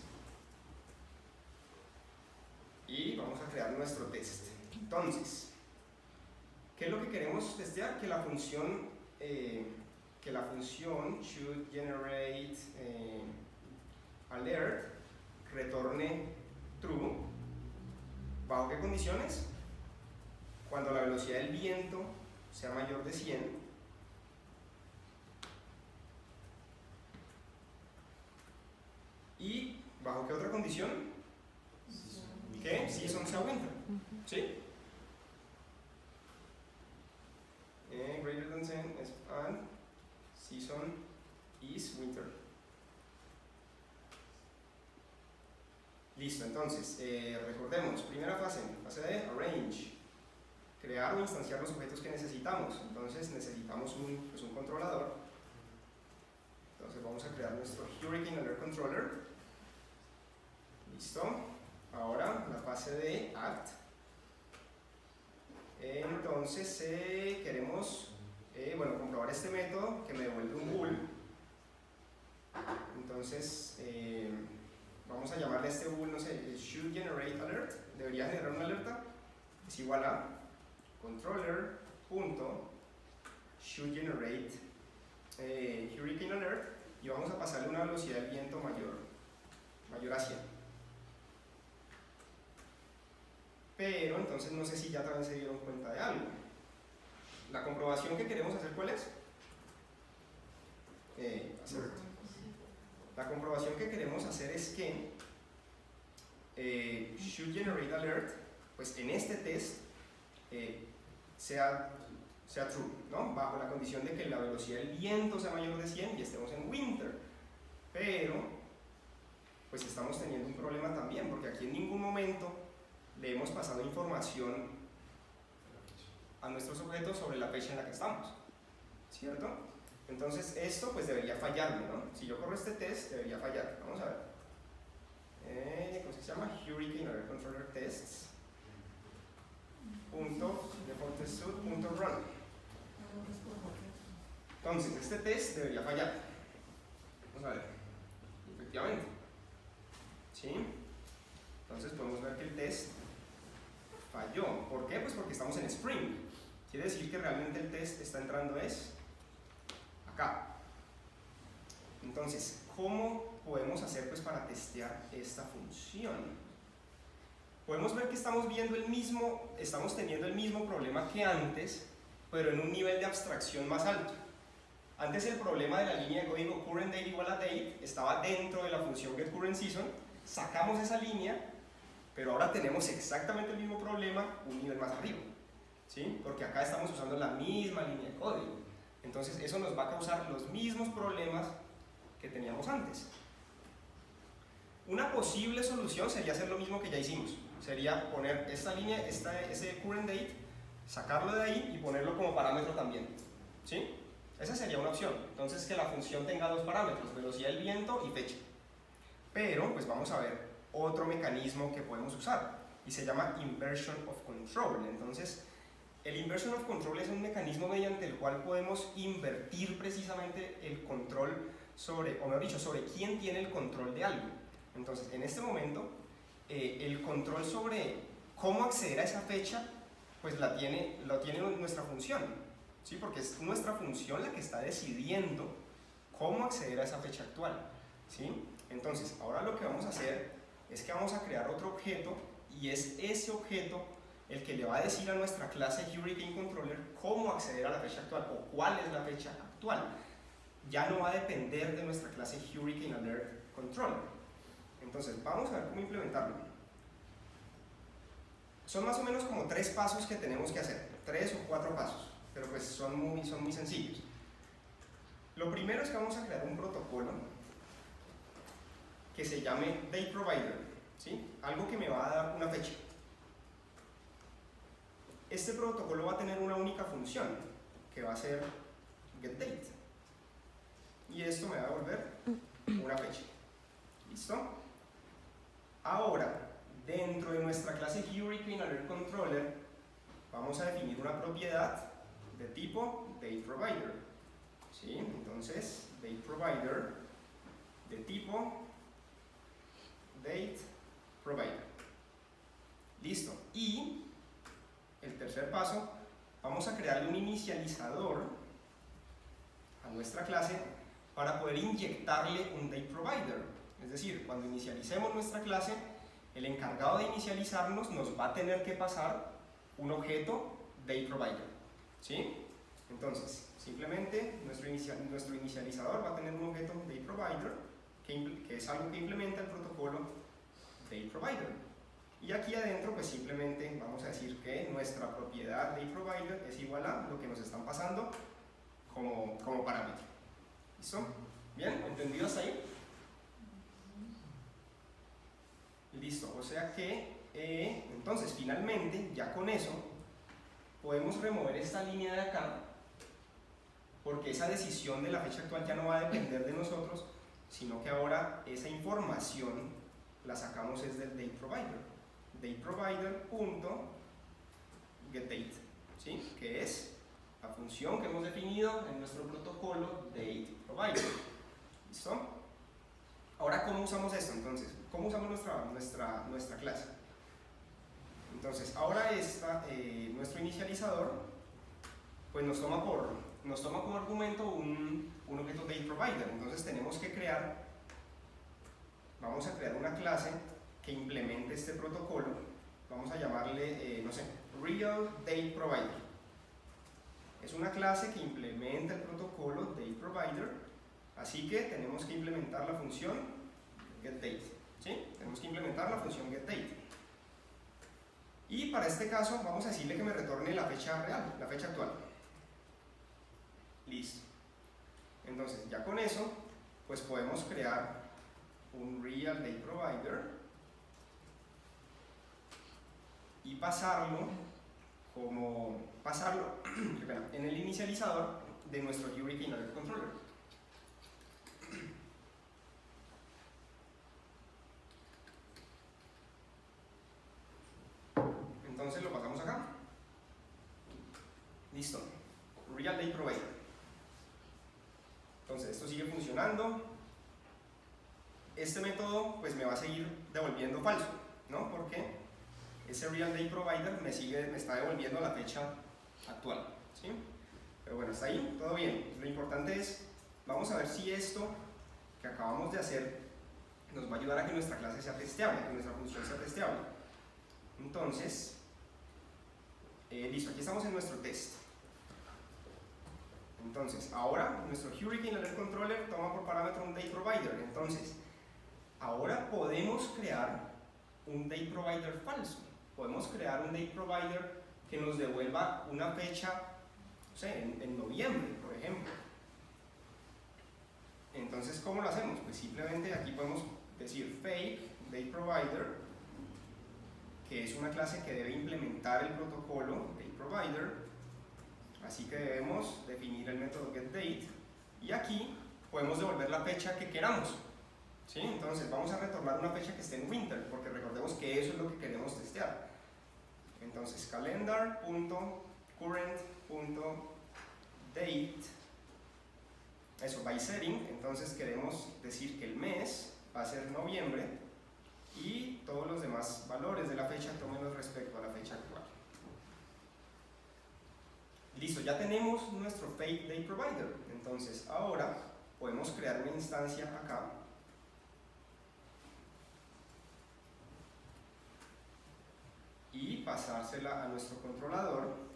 y vamos a crear nuestro test. Entonces, ¿qué es lo que queremos testear? Que la función should generate alert retorne true. ¿Bajo qué condiciones? Cuando la velocidad del viento sea mayor de 100 y ¿bajo qué otra condición? Que season sea winter. ¿Sí? Greater than 10 and season is winter. Listo, entonces, recordemos, primera fase de arrange, crear o instanciar los objetos que necesitamos. Entonces necesitamos un controlador. Entonces vamos a crear nuestro Hurricane Alert Controller. Listo. Ahora la fase de act. Entonces queremos comprobar este método que me devuelve un bool. Entonces vamos a llamarle a este bool, no sé, should generate alert, debería generar una alerta, es igual a controller.should generate hurricane alert, y vamos a pasarle una velocidad del viento mayor a 100. pero entonces no sé si ya también se dieron cuenta de algo. La comprobación que queremos hacer, ¿cuál es? La comprobación que queremos hacer es que should generate alert, pues en este test sea true, ¿no? Bajo la condición de que la velocidad del viento sea mayor de 100 y estemos en winter. Pero, pues estamos teniendo un problema también, porque aquí en ningún momento le hemos pasado información a nuestros objetos sobre la fecha en la que estamos, ¿cierto? Entonces esto pues debería fallarme, ¿no? Si yo corro este test, debería fallar. Vamos a ver. ¿Cómo se llama? Hurricane Alert Controller Tests. Default test suite punto run. Entonces, este test debería fallar. Vamos a ver. Efectivamente. ¿Sí? Entonces podemos ver que el test falló. ¿Por qué? Pues porque estamos en Spring. Quiere decir que realmente el test está entrando es acá. Entonces, ¿cómo podemos hacer pues para testear esta función? Podemos ver que estamos teniendo el mismo problema que antes, pero en un nivel de abstracción más alto. Antes el problema de la línea de código current date igual a date estaba dentro de la función getCurrentSeason, sacamos esa línea, pero ahora tenemos exactamente el mismo problema un nivel más arriba, ¿sí? Porque acá estamos usando la misma línea de código. Entonces eso nos va a causar los mismos problemas que teníamos antes. Una posible solución sería hacer lo mismo que ya hicimos. Sería poner esta línea, ese current date, sacarlo de ahí y ponerlo como parámetro también, ¿sí? Esa sería una opción. Entonces que la función tenga dos parámetros, velocidad del viento y fecha. Pero pues vamos a ver otro mecanismo que podemos usar y se llama Inversion of Control. Entonces el Inversion of Control es un mecanismo mediante el cual podemos invertir precisamente el control sobre, o mejor dicho, sobre quién tiene el control de algo. Entonces en este momento el control sobre cómo acceder a esa fecha pues lo tiene nuestra función, ¿sí? Porque es nuestra función la que está decidiendo cómo acceder a esa fecha actual, ¿sí? Entonces ahora lo que vamos a hacer es que vamos a crear otro objeto y es ese objeto el que le va a decir a nuestra clase Hurricane Controller cómo acceder a la fecha actual o cuál es la fecha actual. Ya no va a depender de nuestra clase Hurricane Alert Controller. Entonces vamos a ver cómo implementarlo. Son más o menos como 3 pasos que tenemos que hacer, 3 o 4 pasos, pero pues son muy sencillos. Lo primero es que vamos a crear un protocolo que se llame DateProvider, ¿sí? Algo que me va a dar una fecha. Este protocolo va a tener una única función, que va a ser getDate. Y esto me va a devolver una fecha. ¿Listo? Ahora, dentro de nuestra clase Hurricane Alert Controller, vamos a definir una propiedad de tipo DateProvider. ¿Sí? Entonces, DateProvider de tipo DateProvider. Listo. Y el tercer paso, vamos a crearle un inicializador a nuestra clase para poder inyectarle un DateProvider. Es decir, cuando inicialicemos nuestra clase, el encargado de inicializarnos nos va a tener que pasar un objeto DateProvider, ¿sí? Entonces, simplemente nuestro inicializador va a tener un objeto DateProvider que es algo que implementa el protocolo DateProvider. Y aquí adentro pues simplemente vamos a decir que nuestra propiedad DateProvider es igual a lo que nos están pasando como parámetro. ¿Listo? ¿Bien? ¿Entendido hasta ahí? Listo, o sea que entonces finalmente ya con eso podemos remover esta línea de acá porque esa decisión de la fecha actual ya no va a depender de nosotros, sino que ahora esa información la sacamos es del DateProvider. DateProvider.getDate, ¿sí? Que es la función que hemos definido en nuestro protocolo DateProvider. ¿Listo? Ahora, ¿cómo usamos esto entonces? ¿Cómo usamos nuestra clase? Entonces, ahora nuestro inicializador pues nos toma como argumento un objeto DateProvider. Entonces vamos a crear una clase que implemente este protocolo vamos a llamarle, no sé, Real Date Provider. Es una clase que implementa el protocolo Date Provider, así que tenemos que implementar la función getDate, ¿sí? Tenemos que implementar la función getDate. Y para este caso vamos a decirle que me retorne la fecha real, la fecha actual. Listo. Entonces ya con eso, pues podemos crear un Real Date Provider y pasarlo en el inicializador de nuestro Hurricane Alert Controller. Entonces lo pasamos acá. Listo. Real Date Provider. Entonces esto sigue funcionando. Este método pues me va a seguir devolviendo falso, ¿no? Porque ese Real Date Provider me está devolviendo la fecha actual, ¿sí? Pero bueno, hasta ahí, todo bien. Lo importante es, vamos a ver si esto que acabamos de hacer nos va a ayudar a que nuestra clase sea testeable, que nuestra función sea testeable. Entonces, listo, aquí estamos en nuestro test. Entonces, ahora nuestro Hurricane Alert Controller toma por parámetro un Date Provider. Entonces, ahora podemos crear un Date Provider falso. Podemos crear un Date Provider que nos devuelva una fecha, no sé, en noviembre, por ejemplo. Entonces, ¿cómo lo hacemos? Pues simplemente aquí podemos decir fake Date Provider, que es una clase que debe implementar el protocolo Date Provider. Así que debemos definir el método getDate y aquí podemos devolver la fecha que queramos, ¿sí? Entonces vamos a retornar una fecha que esté en winter, porque recordemos que eso es lo que queremos testear. Entonces calendar.current.date, eso, by setting. Entonces queremos decir que el mes va a ser noviembre y todos los demás valores de la fecha tómenlos respecto a la fecha actual. Listo, ya tenemos nuestro fake Date Provider. Entonces ahora podemos crear una instancia acá y pasársela a nuestro controlador.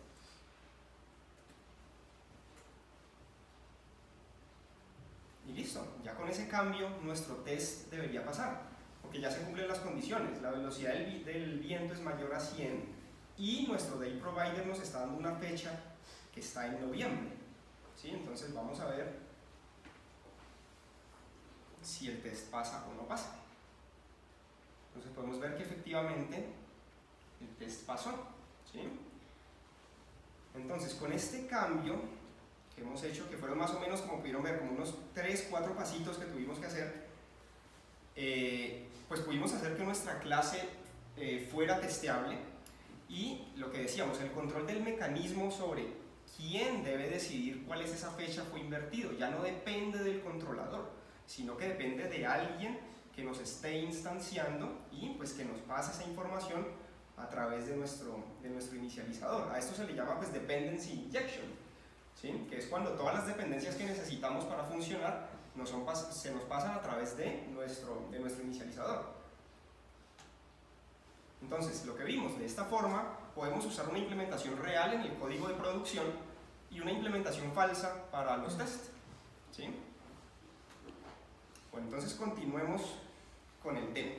Y listo, ya con ese cambio nuestro test debería pasar, porque ya se cumplen las condiciones. La velocidad del viento es mayor a 100 y nuestro Date Provider nos está dando una fecha que está en noviembre, ¿sí? Entonces vamos a ver si el test pasa o no pasa. Entonces podemos ver que efectivamente el test pasó, ¿sí? Entonces con este cambio que hemos hecho, que fueron más o menos, como pudieron ver, como unos 3-4 pasitos que tuvimos que hacer, pues pudimos hacer que nuestra clase fuera testeable. Y lo que decíamos, el control del mecanismo sobre quién debe decidir cuál es esa fecha fue invertido. Ya no depende del controlador, sino que depende de alguien que nos esté instanciando y pues que nos pase esa información a través de nuestro inicializador. A esto se le llama pues dependency injection, ¿sí? Que es cuando todas las dependencias que necesitamos para funcionar se nos pasan a través de nuestro inicializador. Entonces, lo que vimos, de esta forma podemos usar una implementación real en el código de producción y una implementación falsa para los tests, ¿sí? Bueno, entonces continuemos con el demo.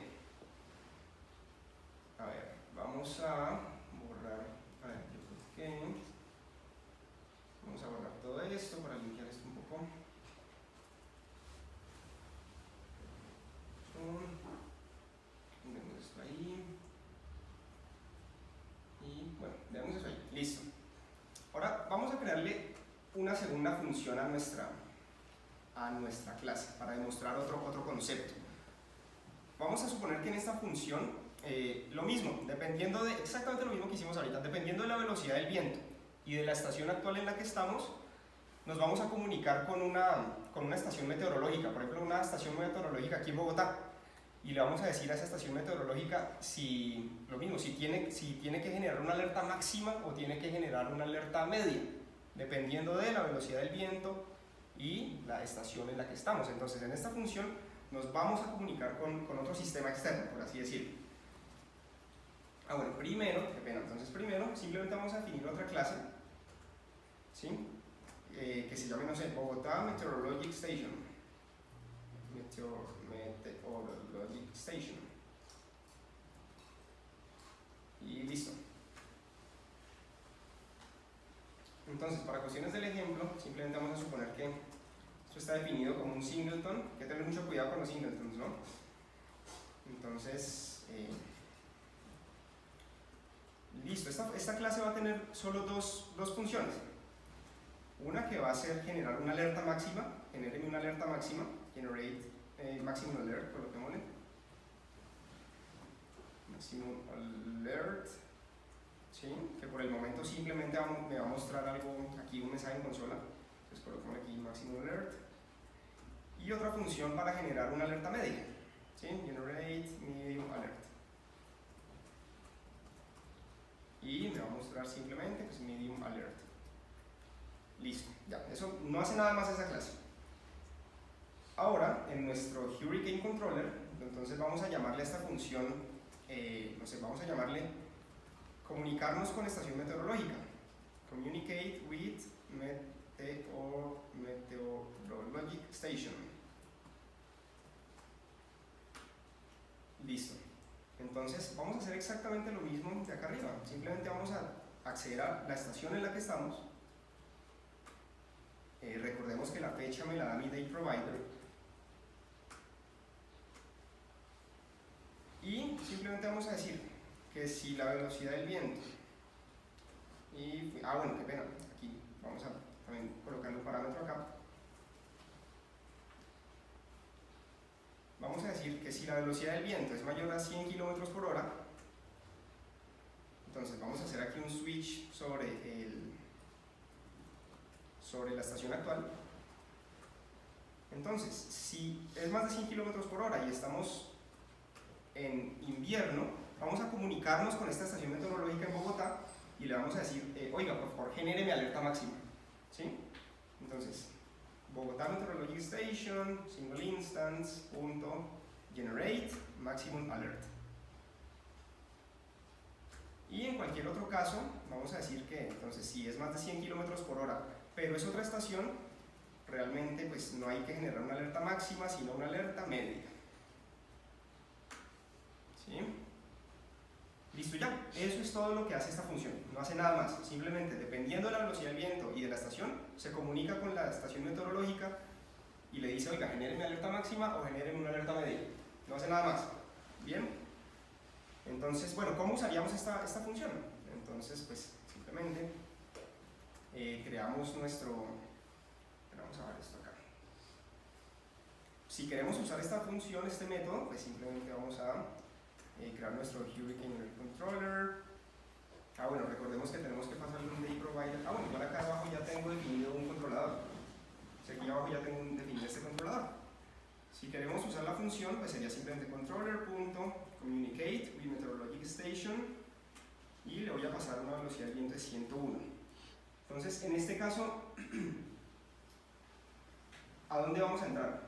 A ver, vamos a borrar, a ver, yo creo que vamos a borrar todo esto para limpiar esto un poco. Ponemos esto ahí. Y bueno, veamos eso ahí. Listo. Ahora vamos a crearle una segunda función a nuestra clase para demostrar otro concepto. Vamos a suponer que en esta función lo mismo, exactamente lo mismo que hicimos ahorita, dependiendo de la velocidad del viento y de la estación actual en la que estamos, nos vamos a comunicar con una estación meteorológica, por ejemplo una estación meteorológica aquí en Bogotá, y le vamos a decir a esa estación meteorológica si tiene que generar una alerta máxima o tiene que generar una alerta media, dependiendo de la velocidad del viento y la estación en la que estamos. Entonces en esta función nos vamos a comunicar con otro sistema externo, por así decirlo. Bueno, primero, qué pena, entonces primero simplemente vamos a definir otra clase, ¿sí? Que se llame, no sé, Bogotá Meteorologic Station. Meteorologic Station. Y listo. Entonces, para cuestiones del ejemplo, simplemente vamos a suponer que esto está definido como un singleton. Hay que tener mucho cuidado con los singletons, ¿no? Entonces, listo. Esta clase va a tener solo dos funciones. Una que va a ser generar una alerta máxima. Genéreme una alerta máxima. Generate maximum alert, coloquémosle. Maximum alert. ¿Sí? Que por el momento simplemente me va a mostrar algo, aquí un mensaje en consola. Entonces coloquémosle aquí maximum alert. Y otra función para generar una alerta media. ¿Sí? Generate medium alert. Y me va a mostrar simplemente pues, medium alert. Listo, ya, eso no hace nada más esa clase. Ahora, en nuestro Hurricane Controller, entonces vamos a llamarle a esta función, no sé, vamos a llamarle comunicarnos con estación meteorológica. Communicate with meteorologic station. Listo. Entonces vamos a hacer exactamente lo mismo de acá arriba. Simplemente vamos a acceder a la estación en la que estamos. Recordemos que la fecha me la da mi day provider. Y simplemente vamos a decir que si la velocidad del viento bueno, qué pena, aquí vamos a también colocar un parámetro acá. Vamos a decir que si la velocidad del viento es mayor a 100 km por hora, entonces vamos a hacer aquí un switch sobre la estación actual. Entonces, si es más de 100 km por hora y estamos en invierno, vamos a comunicarnos con esta estación meteorológica en Bogotá y le vamos a decir, oiga, por favor, genere mi alerta máxima. ¿Sí? Entonces, Bogotá Meteorologic Station, single instance, .generate, maximum alert. Y en cualquier otro caso, vamos a decir que, entonces, si es más de 100 km por hora, pero es otra estación, realmente pues no hay que generar una alerta máxima, sino una alerta media. ¿Sí? Listo ya, eso es todo lo que hace esta función, no hace nada más, simplemente dependiendo de la velocidad del viento y de la estación, se comunica con la estación meteorológica y le dice, oiga, genéreme alerta máxima o genéreme una alerta media, no hace nada más. ¿Bien? Entonces, bueno, ¿cómo usaríamos esta función? Entonces, pues simplemente creamos nuestro, vamos a ver esto acá. Si queremos usar esta función, este método, pues simplemente vamos a crear nuestro Hurricane Controller. Bueno, recordemos que tenemos que pasarle un day provider. Bueno, igual acá abajo ya tengo definido un controlador. O sea, aquí abajo ya tengo definido este controlador. Si queremos usar la función, pues sería simplemente controller.communicate with meteorologic station y le voy a pasar una velocidad del viento de 101. Entonces, en este caso, ¿a dónde vamos a entrar?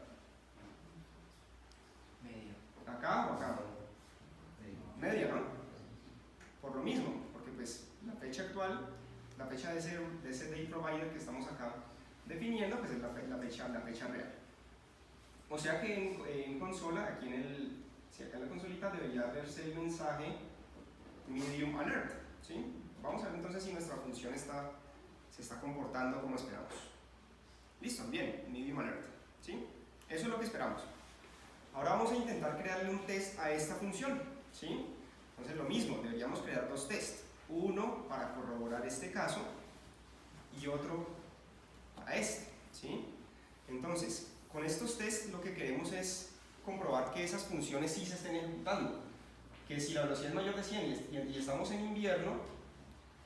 Medio. ¿Acá o acá? Media, ¿no? Por lo mismo, porque pues la fecha actual, la fecha de ese day provider que estamos acá definiendo, pues es la fecha real. O sea que en consola, aquí acá en la consolita debería verse el mensaje medium alert, ¿sí? Vamos a ver entonces si nuestra función se está comportando como esperamos. Listo, bien, medium alert, ¿sí? Eso es lo que esperamos. Ahora vamos a intentar crearle un test a esta función, ¿sí? Entonces lo mismo, deberíamos crear dos tests. Uno para corroborar este caso y otro para este, ¿sí? Entonces, con estos tests lo que queremos es comprobar que esas funciones sí se estén ejecutando. Que si la velocidad es mayor de 100 y estamos en invierno,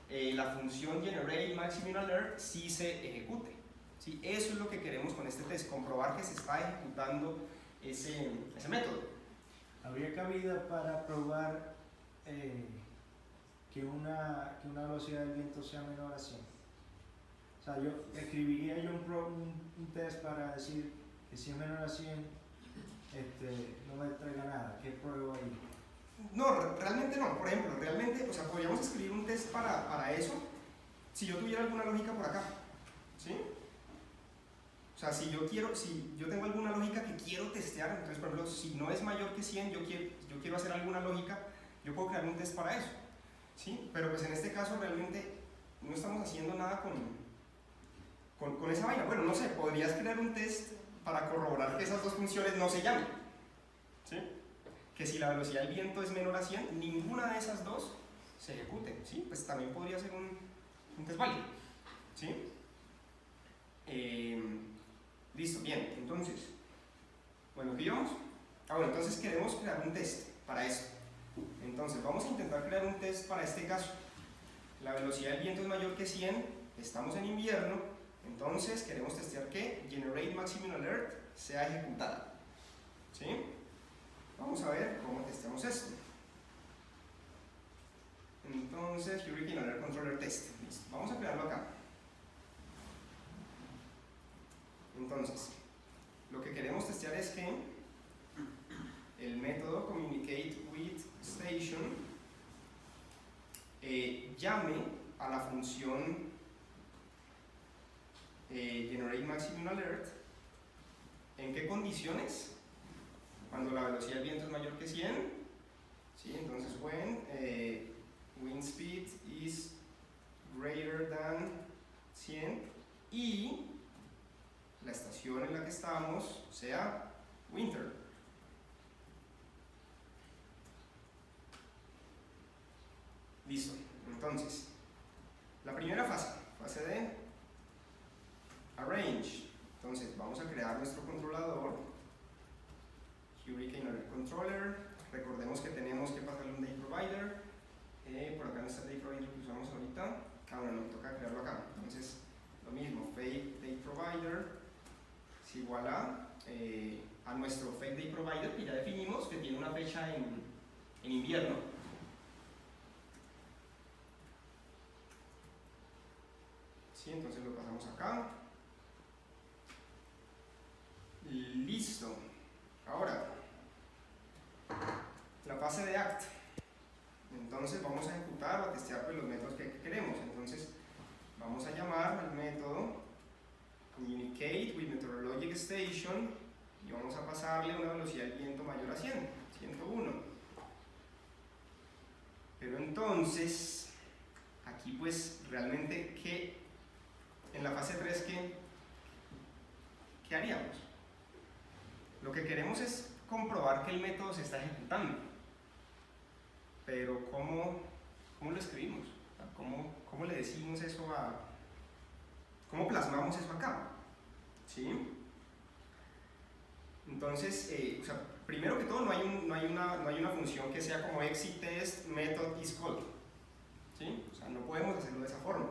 la función generate maximum alert sí se ejecute, ¿sí? Eso es lo que queremos con este test, comprobar que se está ejecutando ese método. ¿Habría cabida para probar que una velocidad del viento sea menor a 100? O sea, escribiría yo un test para decir que si es menor a 100 no me traiga nada. ¿Qué pruebo ahí? No, realmente no. Por ejemplo, realmente, o sea, podríamos escribir un test para eso si yo tuviera alguna lógica por acá, ¿sí? O sea, si yo tengo alguna lógica que quiero testear, entonces, por ejemplo, si no es mayor que 100, yo quiero hacer alguna lógica, yo puedo crear un test para eso, ¿sí? Pero pues en este caso realmente no estamos haciendo nada con esa vaina. Bueno, no sé, podrías crear un test para corroborar que esas dos funciones no se llamen, ¿sí? Que si la velocidad del viento es menor a 100, ninguna de esas dos se ejecute, ¿sí? Pues también podría ser un test válido, ¿sí? Listo, bien, entonces, bueno, ¿qué llevamos? Bueno, entonces queremos crear un test para esto. Entonces, vamos a intentar crear un test para este caso. La velocidad del viento es mayor que 100, estamos en invierno, entonces queremos testear que Generate Maximum Alert sea ejecutada, ¿sí? Vamos a ver cómo testeamos esto. Entonces, Hurricane Alert Controller Test. Listo. Vamos a crearlo acá. Entonces, lo que queremos testear es que el método CommunicateWithStation llame a la función Generate Maximum Alert. ¿En qué condiciones? Cuando la velocidad del viento es mayor que 100, ¿sí? Entonces when wind speed is greater than 100 y la estación en la que estamos sea winter. Listo. Entonces, la primera fase de arrange. Entonces, vamos a crear nuestro controlador, Hurricane Alert Controller. Recordemos que tenemos que pasarle un day provider. Por acá no está el day provider que usamos ahorita. Bueno, nos toca crearlo acá. Entonces, lo mismo, fake day provider es igual a nuestro fake day provider que ya definimos que tiene una fecha en invierno. Sí, entonces lo pasamos acá. Listo. Ahora, la fase de act. Entonces vamos a ejecutar o a testear pues, los métodos que queremos. Entonces vamos a llamar al método Communicate with Meteorologic Station y vamos a pasarle una velocidad del viento mayor a 100, 101. Pero entonces, aquí pues realmente, en la fase 3, ¿qué haríamos? Lo que queremos es comprobar que el método se está ejecutando. Pero ¿cómo lo escribimos? ¿Cómo le decimos eso cómo plasmamos eso acá? ¿Sí? Entonces, o sea, primero que todo no hay una función que sea como exit test method is called. ¿Sí? O sea, no podemos hacerlo de esa forma.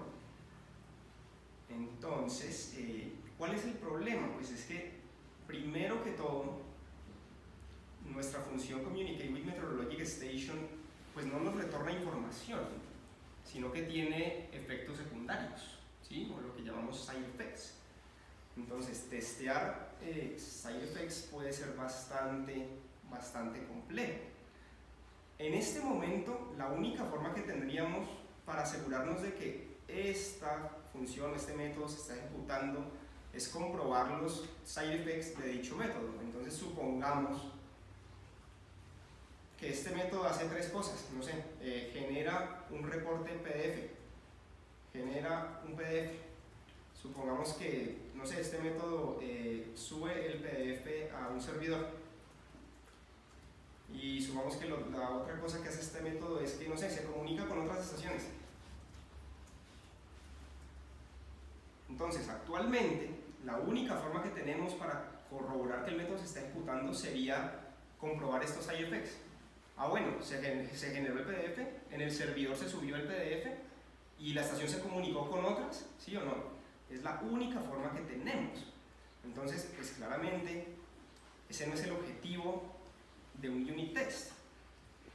Entonces, ¿cuál es el problema? Pues es que, primero que todo, nuestra función Communicate with Meteorologic Station pues no nos retorna información, sino que tiene efectos secundarios, ¿sí? O lo que llamamos side effects. Entonces, testear side effects puede ser bastante complejo. En este momento, la única forma que tendríamos para asegurarnos de que esta función, este método se está ejecutando, es comprobar los side effects de dicho método. Entonces, supongamos que este método hace tres cosas, no sé, genera un reporte PDF, genera un PDF. Supongamos que, no sé, este método sube el PDF a un servidor. Y supongamos que la otra cosa que hace este método es que, no sé, se comunica con otras estaciones. Entonces, actualmente, la única forma que tenemos para corroborar que el método se está ejecutando sería comprobar estos side effects. Bueno, se generó el PDF, en el servidor se subió el PDF y la estación se comunicó con otras, ¿sí o no? Es la única forma que tenemos. Entonces, pues claramente, ese no es el objetivo de un unit test.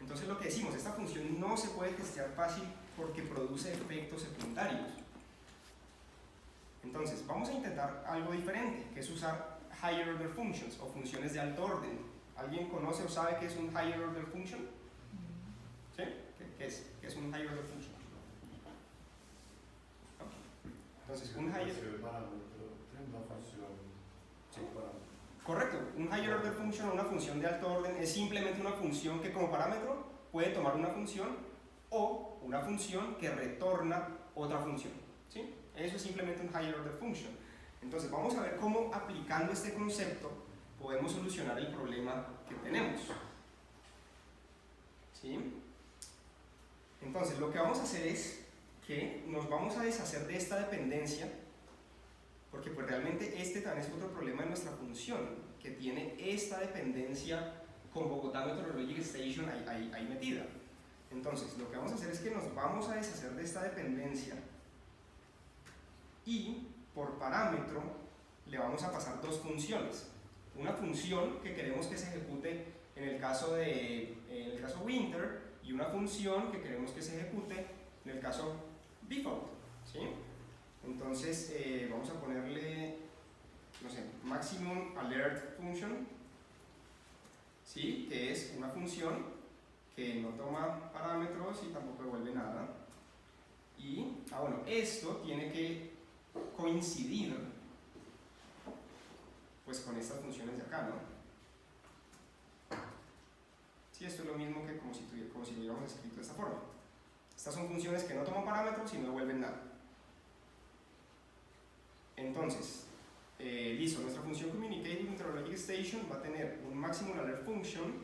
Entonces lo que decimos, esta función no se puede testear fácil porque produce efectos secundarios. Entonces, vamos a intentar algo diferente, que es usar higher order functions o funciones de alto orden. ¿Alguien conoce o sabe qué es un higher order function? que es un higher order function. ¿No? Entonces, un higher... Sí. Correcto, un higher order function o una función de alto orden es simplemente una función que como parámetro puede tomar una función o una función que retorna otra función. ¿Sí? Eso es simplemente un higher order function. Entonces vamos a ver cómo aplicando este concepto podemos solucionar el problema que tenemos. ¿Sí? Entonces lo que vamos a hacer es que nos vamos a deshacer de esta dependencia, porque pues realmente este también es otro problema de nuestra función, que tiene esta dependencia con Bogotá Meteorologic Station ahí metida. Entonces lo que vamos a hacer es que nos vamos a deshacer de esta dependencia y por parámetro le vamos a pasar dos funciones. Una función que queremos que se ejecute en el caso winter y una función que queremos que se ejecute en el caso default. ¿Sí? Entonces vamos a ponerle, no sé, maximum alert function, ¿sí? Que es una función que no toma parámetros y tampoco devuelve nada. Y, bueno, esto tiene que coincidir pues con estas funciones de acá, ¿no? Sí, esto es lo mismo que como si lo hubiéramos escrito de esta forma. Estas son funciones que no toman parámetros y no devuelven nada. Entonces, listo, nuestra función communicate with meteorologic station va a tener un maximum alert function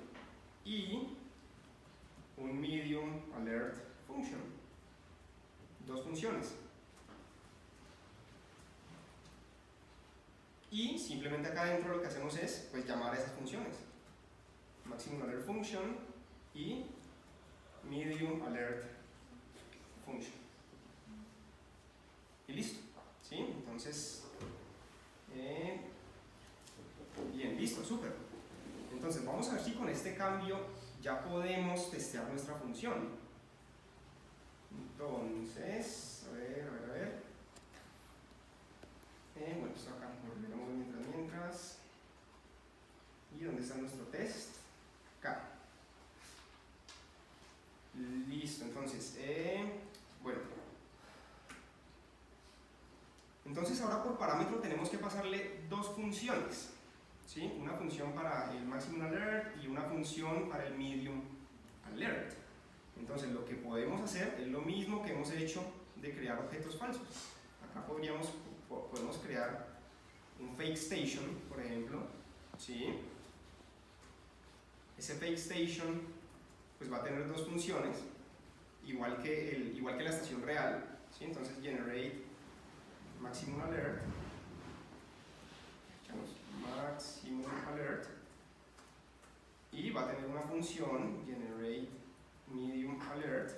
y un medium alert function. Dos funciones. Y simplemente acá adentro lo que hacemos es pues llamar a esas funciones. Maximum alert function y medium alert function. Y listo. ¿Sí? Entonces, bien, listo, súper. Entonces vamos a ver si con este cambio ya podemos testear nuestra función. Entonces, a ver. Bueno, esto acá lo veremos mientras. ¿Y dónde está nuestro test? Acá. Listo, entonces, bueno. Entonces ahora por parámetro tenemos que pasarle dos funciones. ¿Sí? Una función para el maximum alert y una función para el medium alert. Entonces lo que podemos hacer es lo mismo que hemos hecho de crear objetos falsos. Acá podemos crear un fake station, por ejemplo. ¿Sí? Ese fake station pues va a tener dos funciones, igual que la estación real. ¿Sí? Entonces generate maximum alert, maximum alert, y va a tener una función generate medium alert.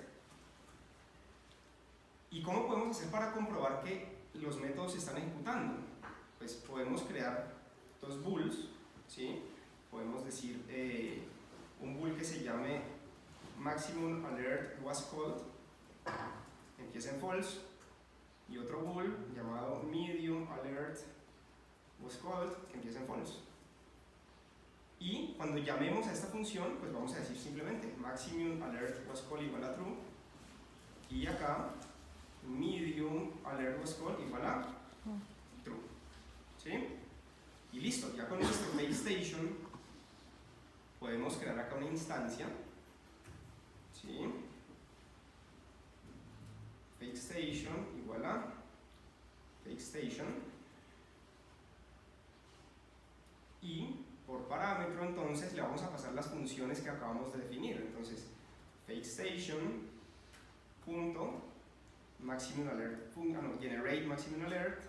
¿Y cómo podemos hacer para comprobar que los métodos se están ejecutando? Pues podemos crear dos bools, ¿sí? Podemos decir un bool que se llame maximum alert was called, empieza en false, y otro bool llamado medium alert was called, que empieza en false. Y cuando llamemos a esta función, pues vamos a decir simplemente maximum alert was called igual a true, y acá medium alert was called igual a true. ¿Sí? Y listo, ya con nuestro fake station podemos crear acá una instancia. ¿Sí? Fake station igual a fake station, y por parámetro entonces le vamos a pasar las funciones que acabamos de definir. Entonces fake station punto maximum alert, generate maximum alert,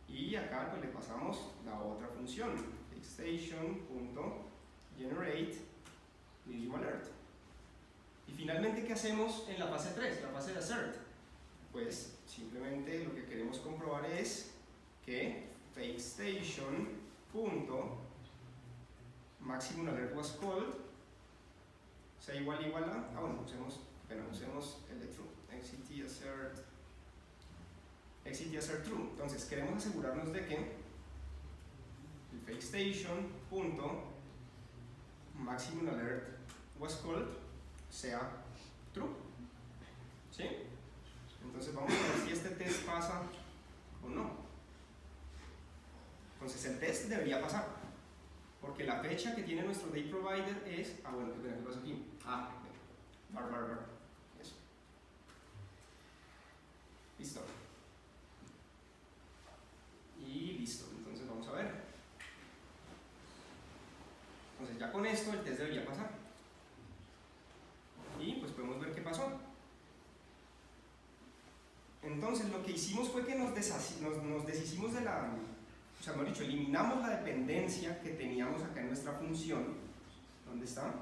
y acá pues le pasamos la otra función, fake station punto generate medium alert. Y finalmente, ¿qué hacemos en la fase 3, la fase de assert? Pues simplemente lo que queremos comprobar es que fake station punto maximum alert was called sea igual a, usemos el de true, exit assert true. Entonces queremos asegurarnos de que el fake station punto maximum alert was called sea true. ¿Sí? Entonces vamos a ver si este test pasa o no. Entonces el test debería pasar, porque la fecha que tiene nuestro day provider es, bueno, ¿qué pasa aquí? Bar. Eso. Listo. Y listo, entonces vamos a ver. Entonces ya con esto el test debería pasar. Y pues podemos ver qué pasó. Entonces lo que hicimos fue que nos deshicimos de la, o sea, mejor dicho, eliminamos la dependencia que teníamos acá en nuestra función. ¿Dónde está?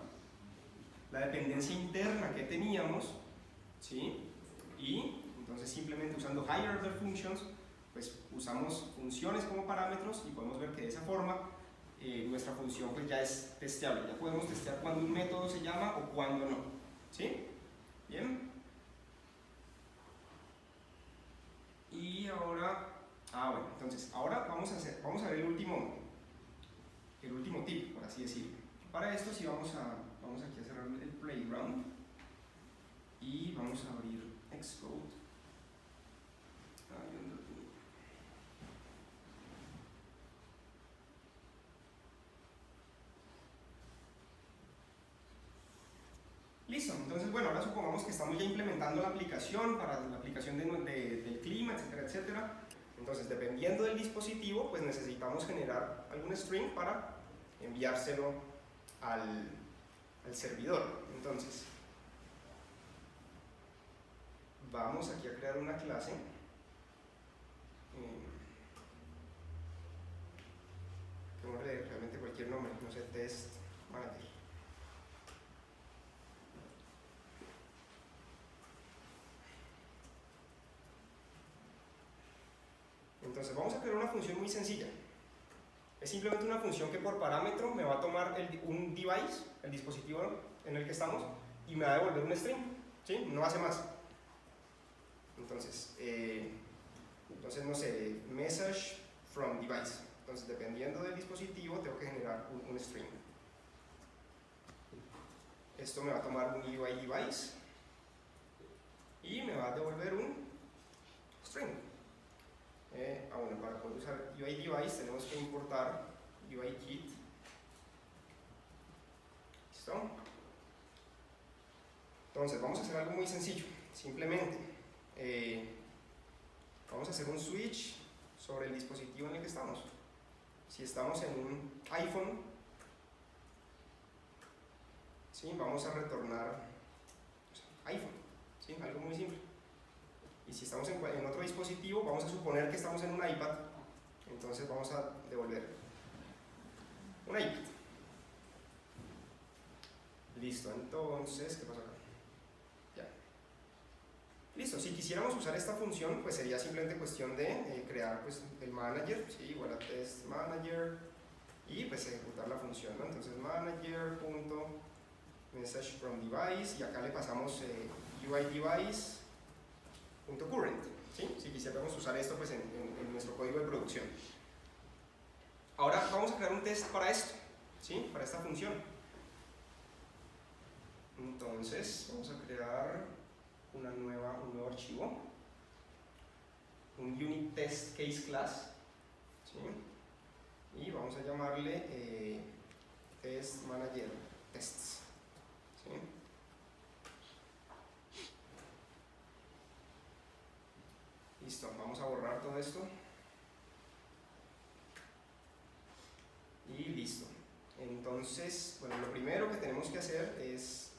La dependencia interna que teníamos, ¿sí? Y entonces simplemente usando higher order functions, pues usamos funciones como parámetros y podemos ver que de esa forma nuestra función pues ya es testeable. Ya podemos testear cuando un método se llama o cuando no, ¿sí? Bien. Y ahora, bueno, entonces ahora vamos a ver el último tip, por así decirlo. Para esto sí vamos aquí a cerrar el playground y vamos a abrir Xcode. Listo, entonces bueno, ahora supongamos que estamos ya implementando la aplicación para la aplicación del clima, etcétera, etcétera. Entonces, dependiendo del dispositivo, pues necesitamos generar algún string para enviárselo al servidor. Entonces, vamos aquí a crear una clase. Pongámosle realmente cualquier nombre, no sé, test manager. Entonces vamos a crear una función muy sencilla. Es simplemente una función que por parámetro me va a tomar un device, el dispositivo en el que estamos, y me va a devolver un string, ¿sí? No hace más. Entonces no sé, message from device. Entonces dependiendo del dispositivo tengo que generar un string. Esto me va a tomar un UI device y me va a devolver un string. Bueno, para poder usar UI device tenemos que importar UIKit. ¿Listo? Entonces vamos a hacer algo muy sencillo. Simplemente vamos a hacer un switch sobre el dispositivo en el que estamos. Si estamos en un iPhone, ¿sí? Vamos a retornar iPhone, ¿sí? Algo muy simple. Y si estamos en otro dispositivo, vamos a suponer que estamos en un iPad, entonces vamos a devolver un iPad. Listo, entonces, ¿qué pasa acá? Ya. Listo, si quisiéramos usar esta función, pues sería simplemente cuestión de crear pues, el manager, ¿sí? Igual a test manager, y pues ejecutar la función, ¿no? Entonces manager.message from device, y acá le pasamos UI device .current, ¿sí? Si quisiéramos usar esto pues en nuestro código de producción. Ahora vamos a crear un test para esto, ¿sí? Para esta función. Entonces vamos a crear un nuevo archivo, un unit test case class, ¿sí? Y vamos a llamarle test manager tests, ¿sí? Listo, vamos a borrar todo esto. Y listo. Entonces, bueno, lo primero que tenemos que hacer es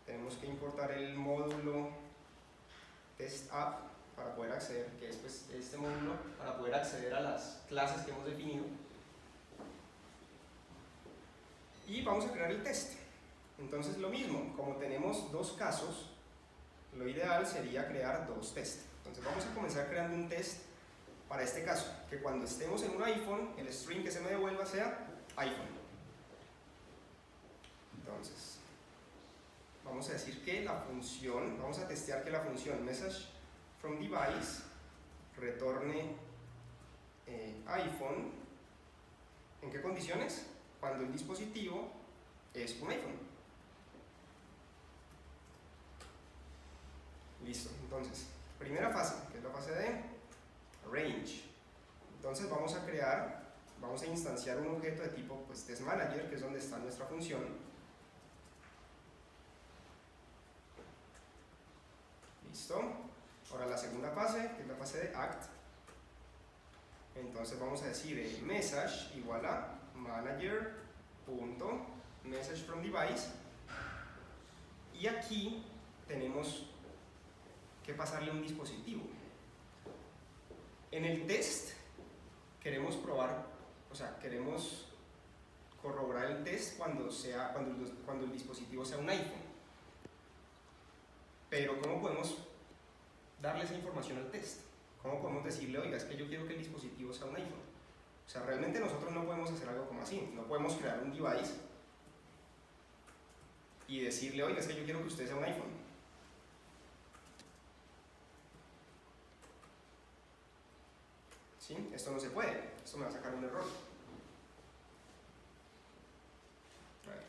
tenemos que importar el módulo test app para poder acceder, que es pues este módulo, para poder acceder a las clases que hemos definido. Y vamos a crear el test. Entonces lo mismo, como tenemos dos casos, lo ideal sería crear dos tests. Entonces vamos a comenzar creando un test para este caso, que cuando estemos en un iPhone, el string que se me devuelva sea iPhone. Entonces, vamos a decir que la función, vamos a testear que la función message from device retorne iPhone. ¿En qué condiciones? Cuando el dispositivo es un iPhone. Listo, entonces, primera fase, que es la fase de range. Entonces vamos a instanciar un objeto de tipo pues, testManager, que es donde está nuestra función. Listo. Ahora la segunda fase, que es la fase de act. Entonces vamos a decir message igual a manager.messageFromDevice. Y aquí tenemos que pasarle un dispositivo. En el test queremos queremos corroborar el test cuando el dispositivo sea un iPhone. Pero ¿cómo podemos darle esa información al test? ¿Cómo podemos decirle, oiga, es que yo quiero que el dispositivo sea un iPhone? O sea, realmente nosotros no podemos hacer algo como así. No podemos crear un device y decirle, oiga, es que yo quiero que usted sea un iPhone. ¿Sí? Esto no se puede. Esto me va a sacar un error. A ver.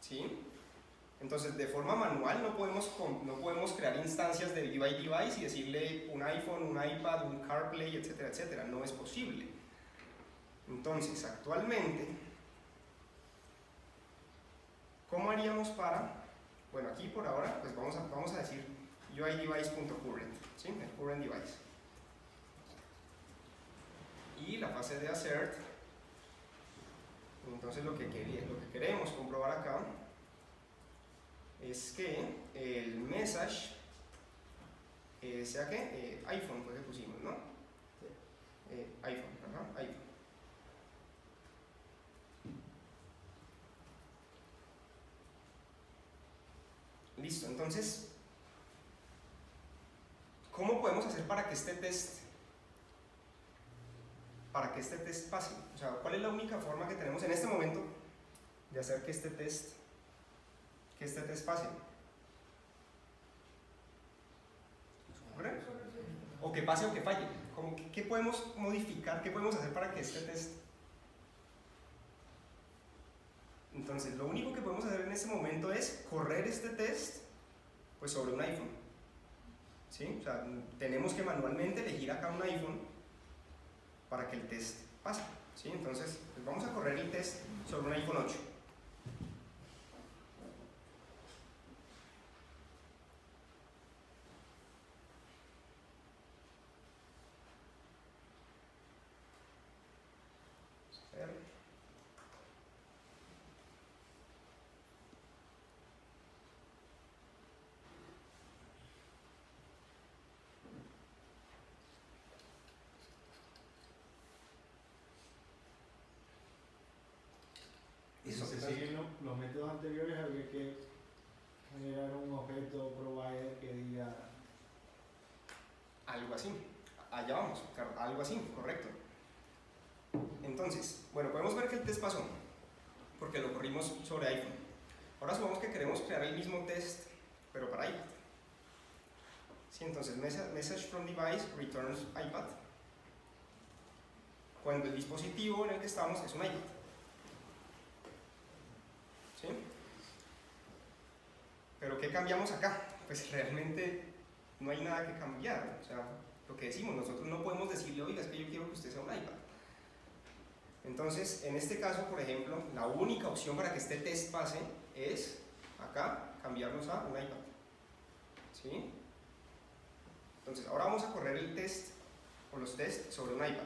¿Sí? Entonces, de forma manual no podemos crear instancias de UI device y decirle un iPhone, un iPad, un CarPlay, etcétera, etcétera. No es posible. Entonces, actualmente, ¿cómo haríamos para? Bueno, aquí por ahora, pues vamos a decir UIDevice.current, ¿sí? El current device. Y la fase de assert. Entonces, lo que queremos comprobar acá es que el message sea que iPhone fue que pusimos, ¿no? iPhone, iPhone. Listo, entonces, ¿cómo podemos hacer para que este test pase? O sea, ¿cuál es la única forma que tenemos en este momento de hacer que este test pase? O que pase o que falle. ¿Qué podemos modificar? ¿Qué podemos hacer para que este test? Entonces, lo único que podemos hacer en este momento es correr este test pues, sobre un iPhone. ¿Sí? O sea, tenemos que manualmente elegir acá un iPhone para que el test pase. ¿Sí? Entonces, pues vamos a correr el test sobre un iPhone 8. Y si se siguen los métodos anteriores, habría que generar un objeto provider que diga algo así. Allá vamos, claro, algo así, correcto. Entonces, bueno, podemos ver que el test pasó porque lo corrimos sobre iPhone. Ahora supongamos que queremos crear el mismo test, pero para iPad. Sí, entonces, message from device returns iPad. Cuando el dispositivo en el que estamos es un iPad. ¿Sí? Pero ¿qué cambiamos acá? Pues realmente no hay nada que cambiar. O sea, lo que decimos, nosotros no podemos decirle, oiga, es que yo quiero que usted sea un iPad. Entonces, en este caso, por ejemplo, la única opción para que este test pase es, acá, cambiarnos a un iPad. ¿Sí? Entonces, ahora vamos a correr el test, o los tests, sobre un iPad.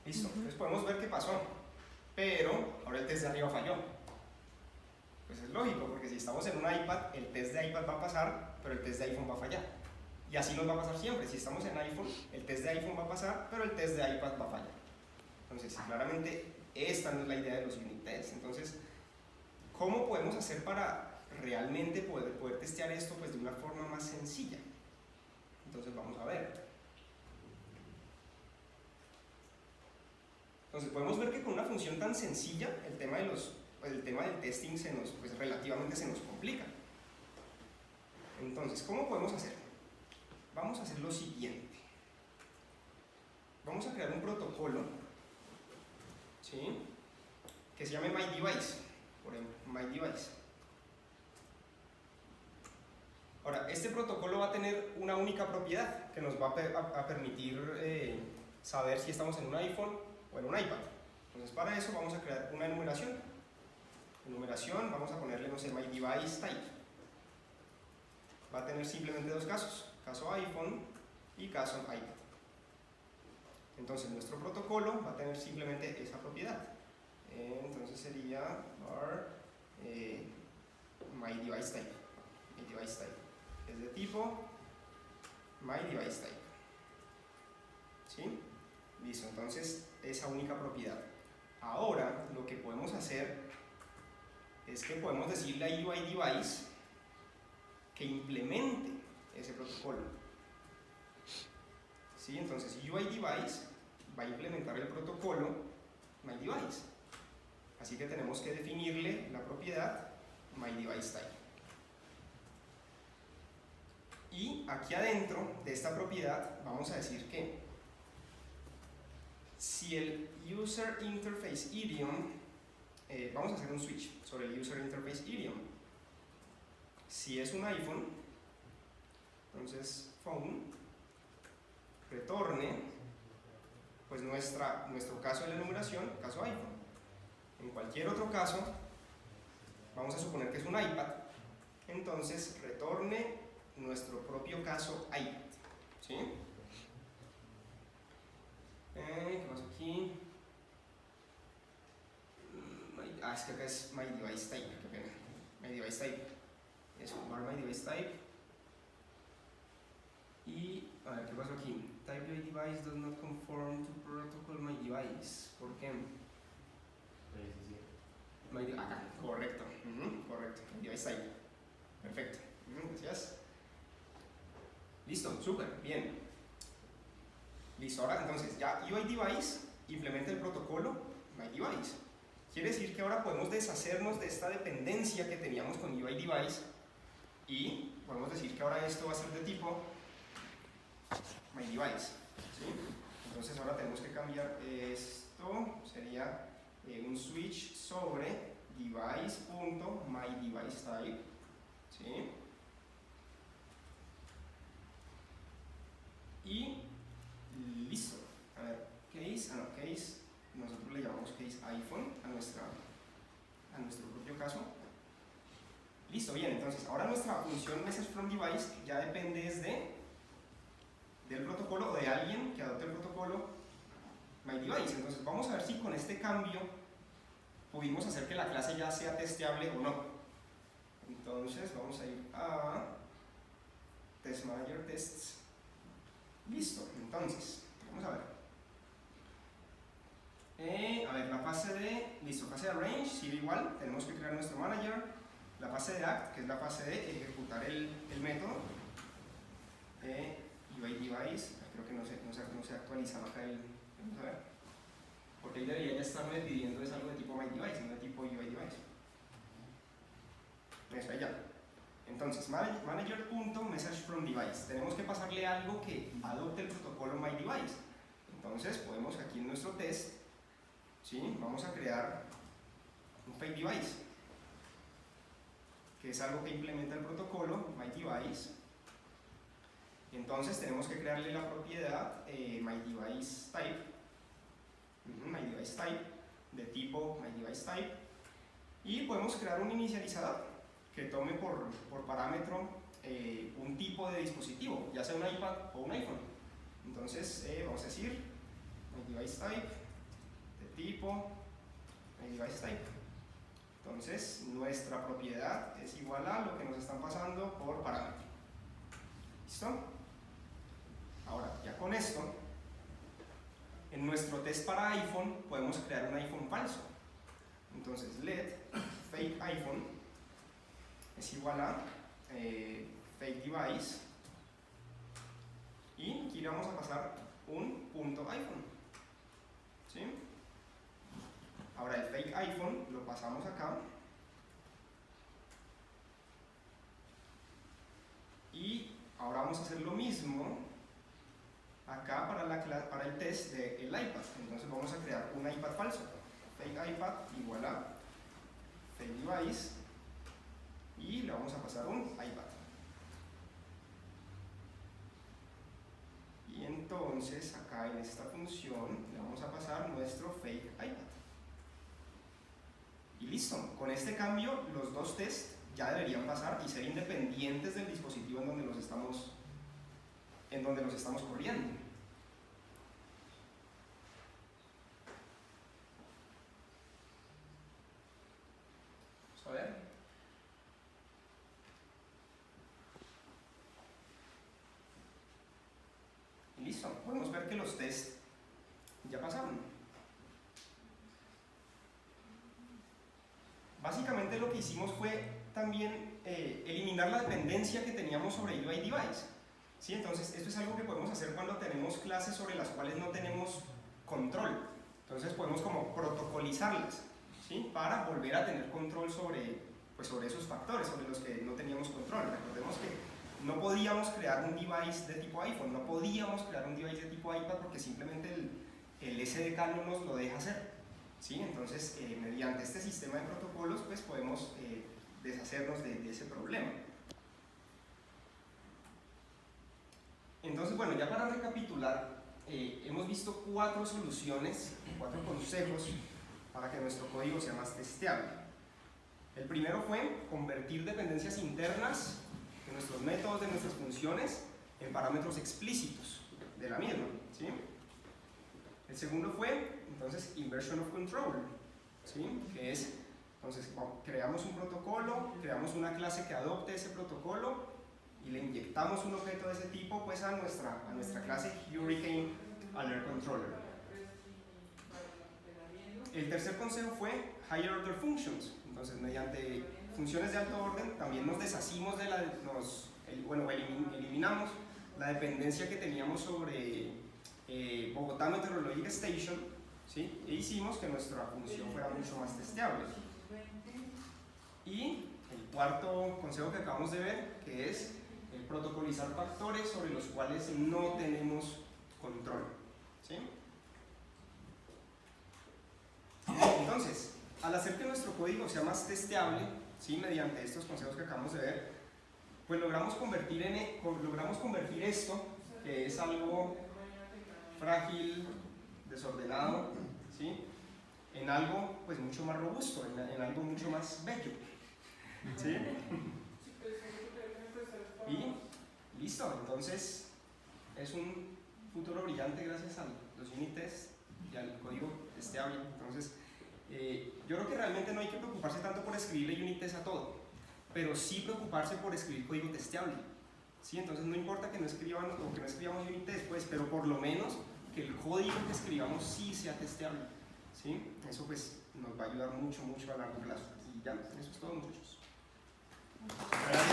Listo, entonces podemos ver qué pasó, pero ahora el test de arriba falló. Pues es lógico, porque si estamos en un iPad, el test de iPad va a pasar, pero el test de iPhone va a fallar. Y así nos va a pasar siempre. Si estamos en iPhone, el test de iPhone va a pasar, pero el test de iPad va a fallar. Entonces, claramente, esta no es la idea de los unit tests. Entonces, ¿cómo podemos hacer para realmente poder testear esto pues, de una forma más sencilla? Entonces, vamos a ver. Entonces podemos ver que con una función tan sencilla el tema del testing pues relativamente se nos complica. Entonces, ¿cómo podemos hacer? Vamos a hacer lo siguiente. Vamos a crear un protocolo, ¿sí?, que se llame MyDevice, por ejemplo, MyDevice. Ahora, este protocolo va a tener una única propiedad que nos va a permitir saber si estamos en un iPhone o en un iPad. Entonces, para eso vamos a crear una enumeración. Enumeración, vamos a ponerle, no sé, MyDeviceType. Va a tener simplemente dos casos, caso iPhone y caso iPad. Entonces nuestro protocolo va a tener simplemente esa propiedad. Entonces sería var MyDeviceType. Es de tipo MyDeviceType. ¿Sí? Listo, entonces esa única propiedad. Ahora lo que podemos hacer es que podemos decirle a UIDevice que implemente ese protocolo. ¿Sí? Entonces UIDevice va a implementar el protocolo MyDevice. Así que tenemos que definirle la propiedad MyDeviceType. Y aquí adentro de esta propiedad vamos a decir que si el User Interface Idiom, vamos a hacer un switch sobre el User Interface Idiom. Si es un iPhone, entonces phone retorne pues nuestro caso de la enumeración, caso iPhone. En cualquier otro caso, vamos a suponer que es un iPad, entonces retorne nuestro propio caso iPad. ¿Sí? ¿Qué pasa aquí? Es que acá es MyDeviceType, qué pena. MyDeviceType. Es var MyDeviceType. Y, a ver, ¿qué pasó aquí? Type UIDevice does not conform to protocol MyDevice. ¿Por qué? Acá, correcto. Correcto. MyDeviceType. Perfecto. Gracias. Listo, súper, bien. Listo, ahora entonces ya UIDevice implementa el protocolo MyDevice. Quiere decir que ahora podemos deshacernos de esta dependencia que teníamos con UIDevice y podemos decir que ahora esto va a ser de tipo MyDevice. ¿Sí? Entonces ahora tenemos que cambiar esto, sería un switch sobre device.myDeviceType. ¿Sí? Y listo. A ver, case, nosotros le llamamos case iPhone a nuestro propio caso. Listo, bien, entonces ahora nuestra función message_from_device ya depende del protocolo o de alguien que adopte el protocolo MyDevice. Entonces vamos a ver si con este cambio pudimos hacer que la clase ya sea testeable o no. Entonces vamos a ir a Test Manager Tests. Listo, entonces vamos a ver. La fase de arrange sigue igual, tenemos que crear nuestro manager. La fase de act, que es la fase de ejecutar el método. UIDevice, creo que no se ha actualizado acá vamos a ver. Porque ahí debería ya estarme pidiendo es algo de tipo MyDevice, no de tipo UIDevice. Eso, ahí ya. Entonces, manager.message_from_device. Tenemos que pasarle algo que adopte el protocolo MyDevice. Entonces, podemos aquí en nuestro test, ¿sí?, vamos a crear un fake device, que es algo que implementa el protocolo MyDevice. Entonces, tenemos que crearle la propiedad MyDeviceType, MyDeviceType, de tipo MyDeviceType. Y podemos crear un inicializador que tome por parámetro un tipo de dispositivo, ya sea un iPad o un iPhone. Entonces vamos a decir MyDeviceType de tipo MyDeviceType. Entonces nuestra propiedad es igual a lo que nos están pasando por parámetro. ¿Listo? Ahora, ya con esto, en nuestro test para iPhone podemos crear un iPhone falso. Entonces let fake iPhone es igual a fake device y aquí le vamos a pasar un punto iPhone. ¿Sí? pasamos acá. Y ahora vamos a hacer lo mismo acá para el test del iPad. Entonces vamos a crear un iPad falso. Fake iPad igual a fake device y le vamos a pasar un iPad. Y entonces acá en esta función le vamos a pasar nuestro fake iPad. Y listo, con este cambio los dos tests ya deberían pasar y ser independientes del dispositivo en donde los estamos corriendo. Vamos a ver. Y listo, podemos ver que los tests ya pasaron. Básicamente lo que hicimos fue también eliminar la dependencia que teníamos sobre UI Device. ¿Sí? Entonces, esto es algo que podemos hacer cuando tenemos clases sobre las cuales no tenemos control. Entonces, podemos como protocolizarlas, ¿sí? Para volver a tener control sobre esos factores, sobre los que no teníamos control. Recordemos que no podíamos crear un device de tipo iPhone, no podíamos crear un device de tipo iPad porque simplemente el SDK no nos lo deja hacer. ¿Sí? Entonces, mediante este sistema de protocolos, pues podemos deshacernos de ese problema. Entonces, bueno, ya para recapitular, hemos visto 4 soluciones, 4 consejos para que nuestro código sea más testeable. El primero fue convertir dependencias internas de nuestros métodos, de nuestras funciones, en parámetros explícitos de la misma. ¿Sí? El segundo fue, entonces, inversion of control, ¿sí? Que es, entonces, creamos un protocolo, creamos una clase que adopte ese protocolo y le inyectamos un objeto de ese tipo pues a nuestra clase Hurricane Alert Controller. El tercer consejo fue higher order functions. Entonces, mediante funciones de alto orden también nos deshacimos de eliminamos la dependencia que teníamos sobre Bogotá Meteorologic Station, ¿sí? E hicimos que nuestra función fuera mucho más testeable. Y el cuarto consejo que acabamos de ver, que es protocolizar factores sobre los cuales no tenemos control. ¿Sí? Entonces, al hacer que nuestro código sea más testeable, ¿sí? Mediante estos consejos que acabamos de ver, pues logramos convertir esto, que es algo frágil, desordenado, ¿sí? En algo pues mucho más robusto, en algo mucho más bello. ¿Sí? Y listo, entonces es un futuro brillante gracias a los unit tests y al código testeable. Entonces, yo creo que realmente no hay que preocuparse tanto por escribirle unit test a todo, pero sí preocuparse por escribir código testeable. ¿Sí? Entonces no importa que no escribamos unit test, pues, pero por lo menos que el código que escribamos sí sea testeable. ¿Sí? Eso pues nos va a ayudar mucho a largo plazo. Y ya, eso es todo, muchachos. Gracias.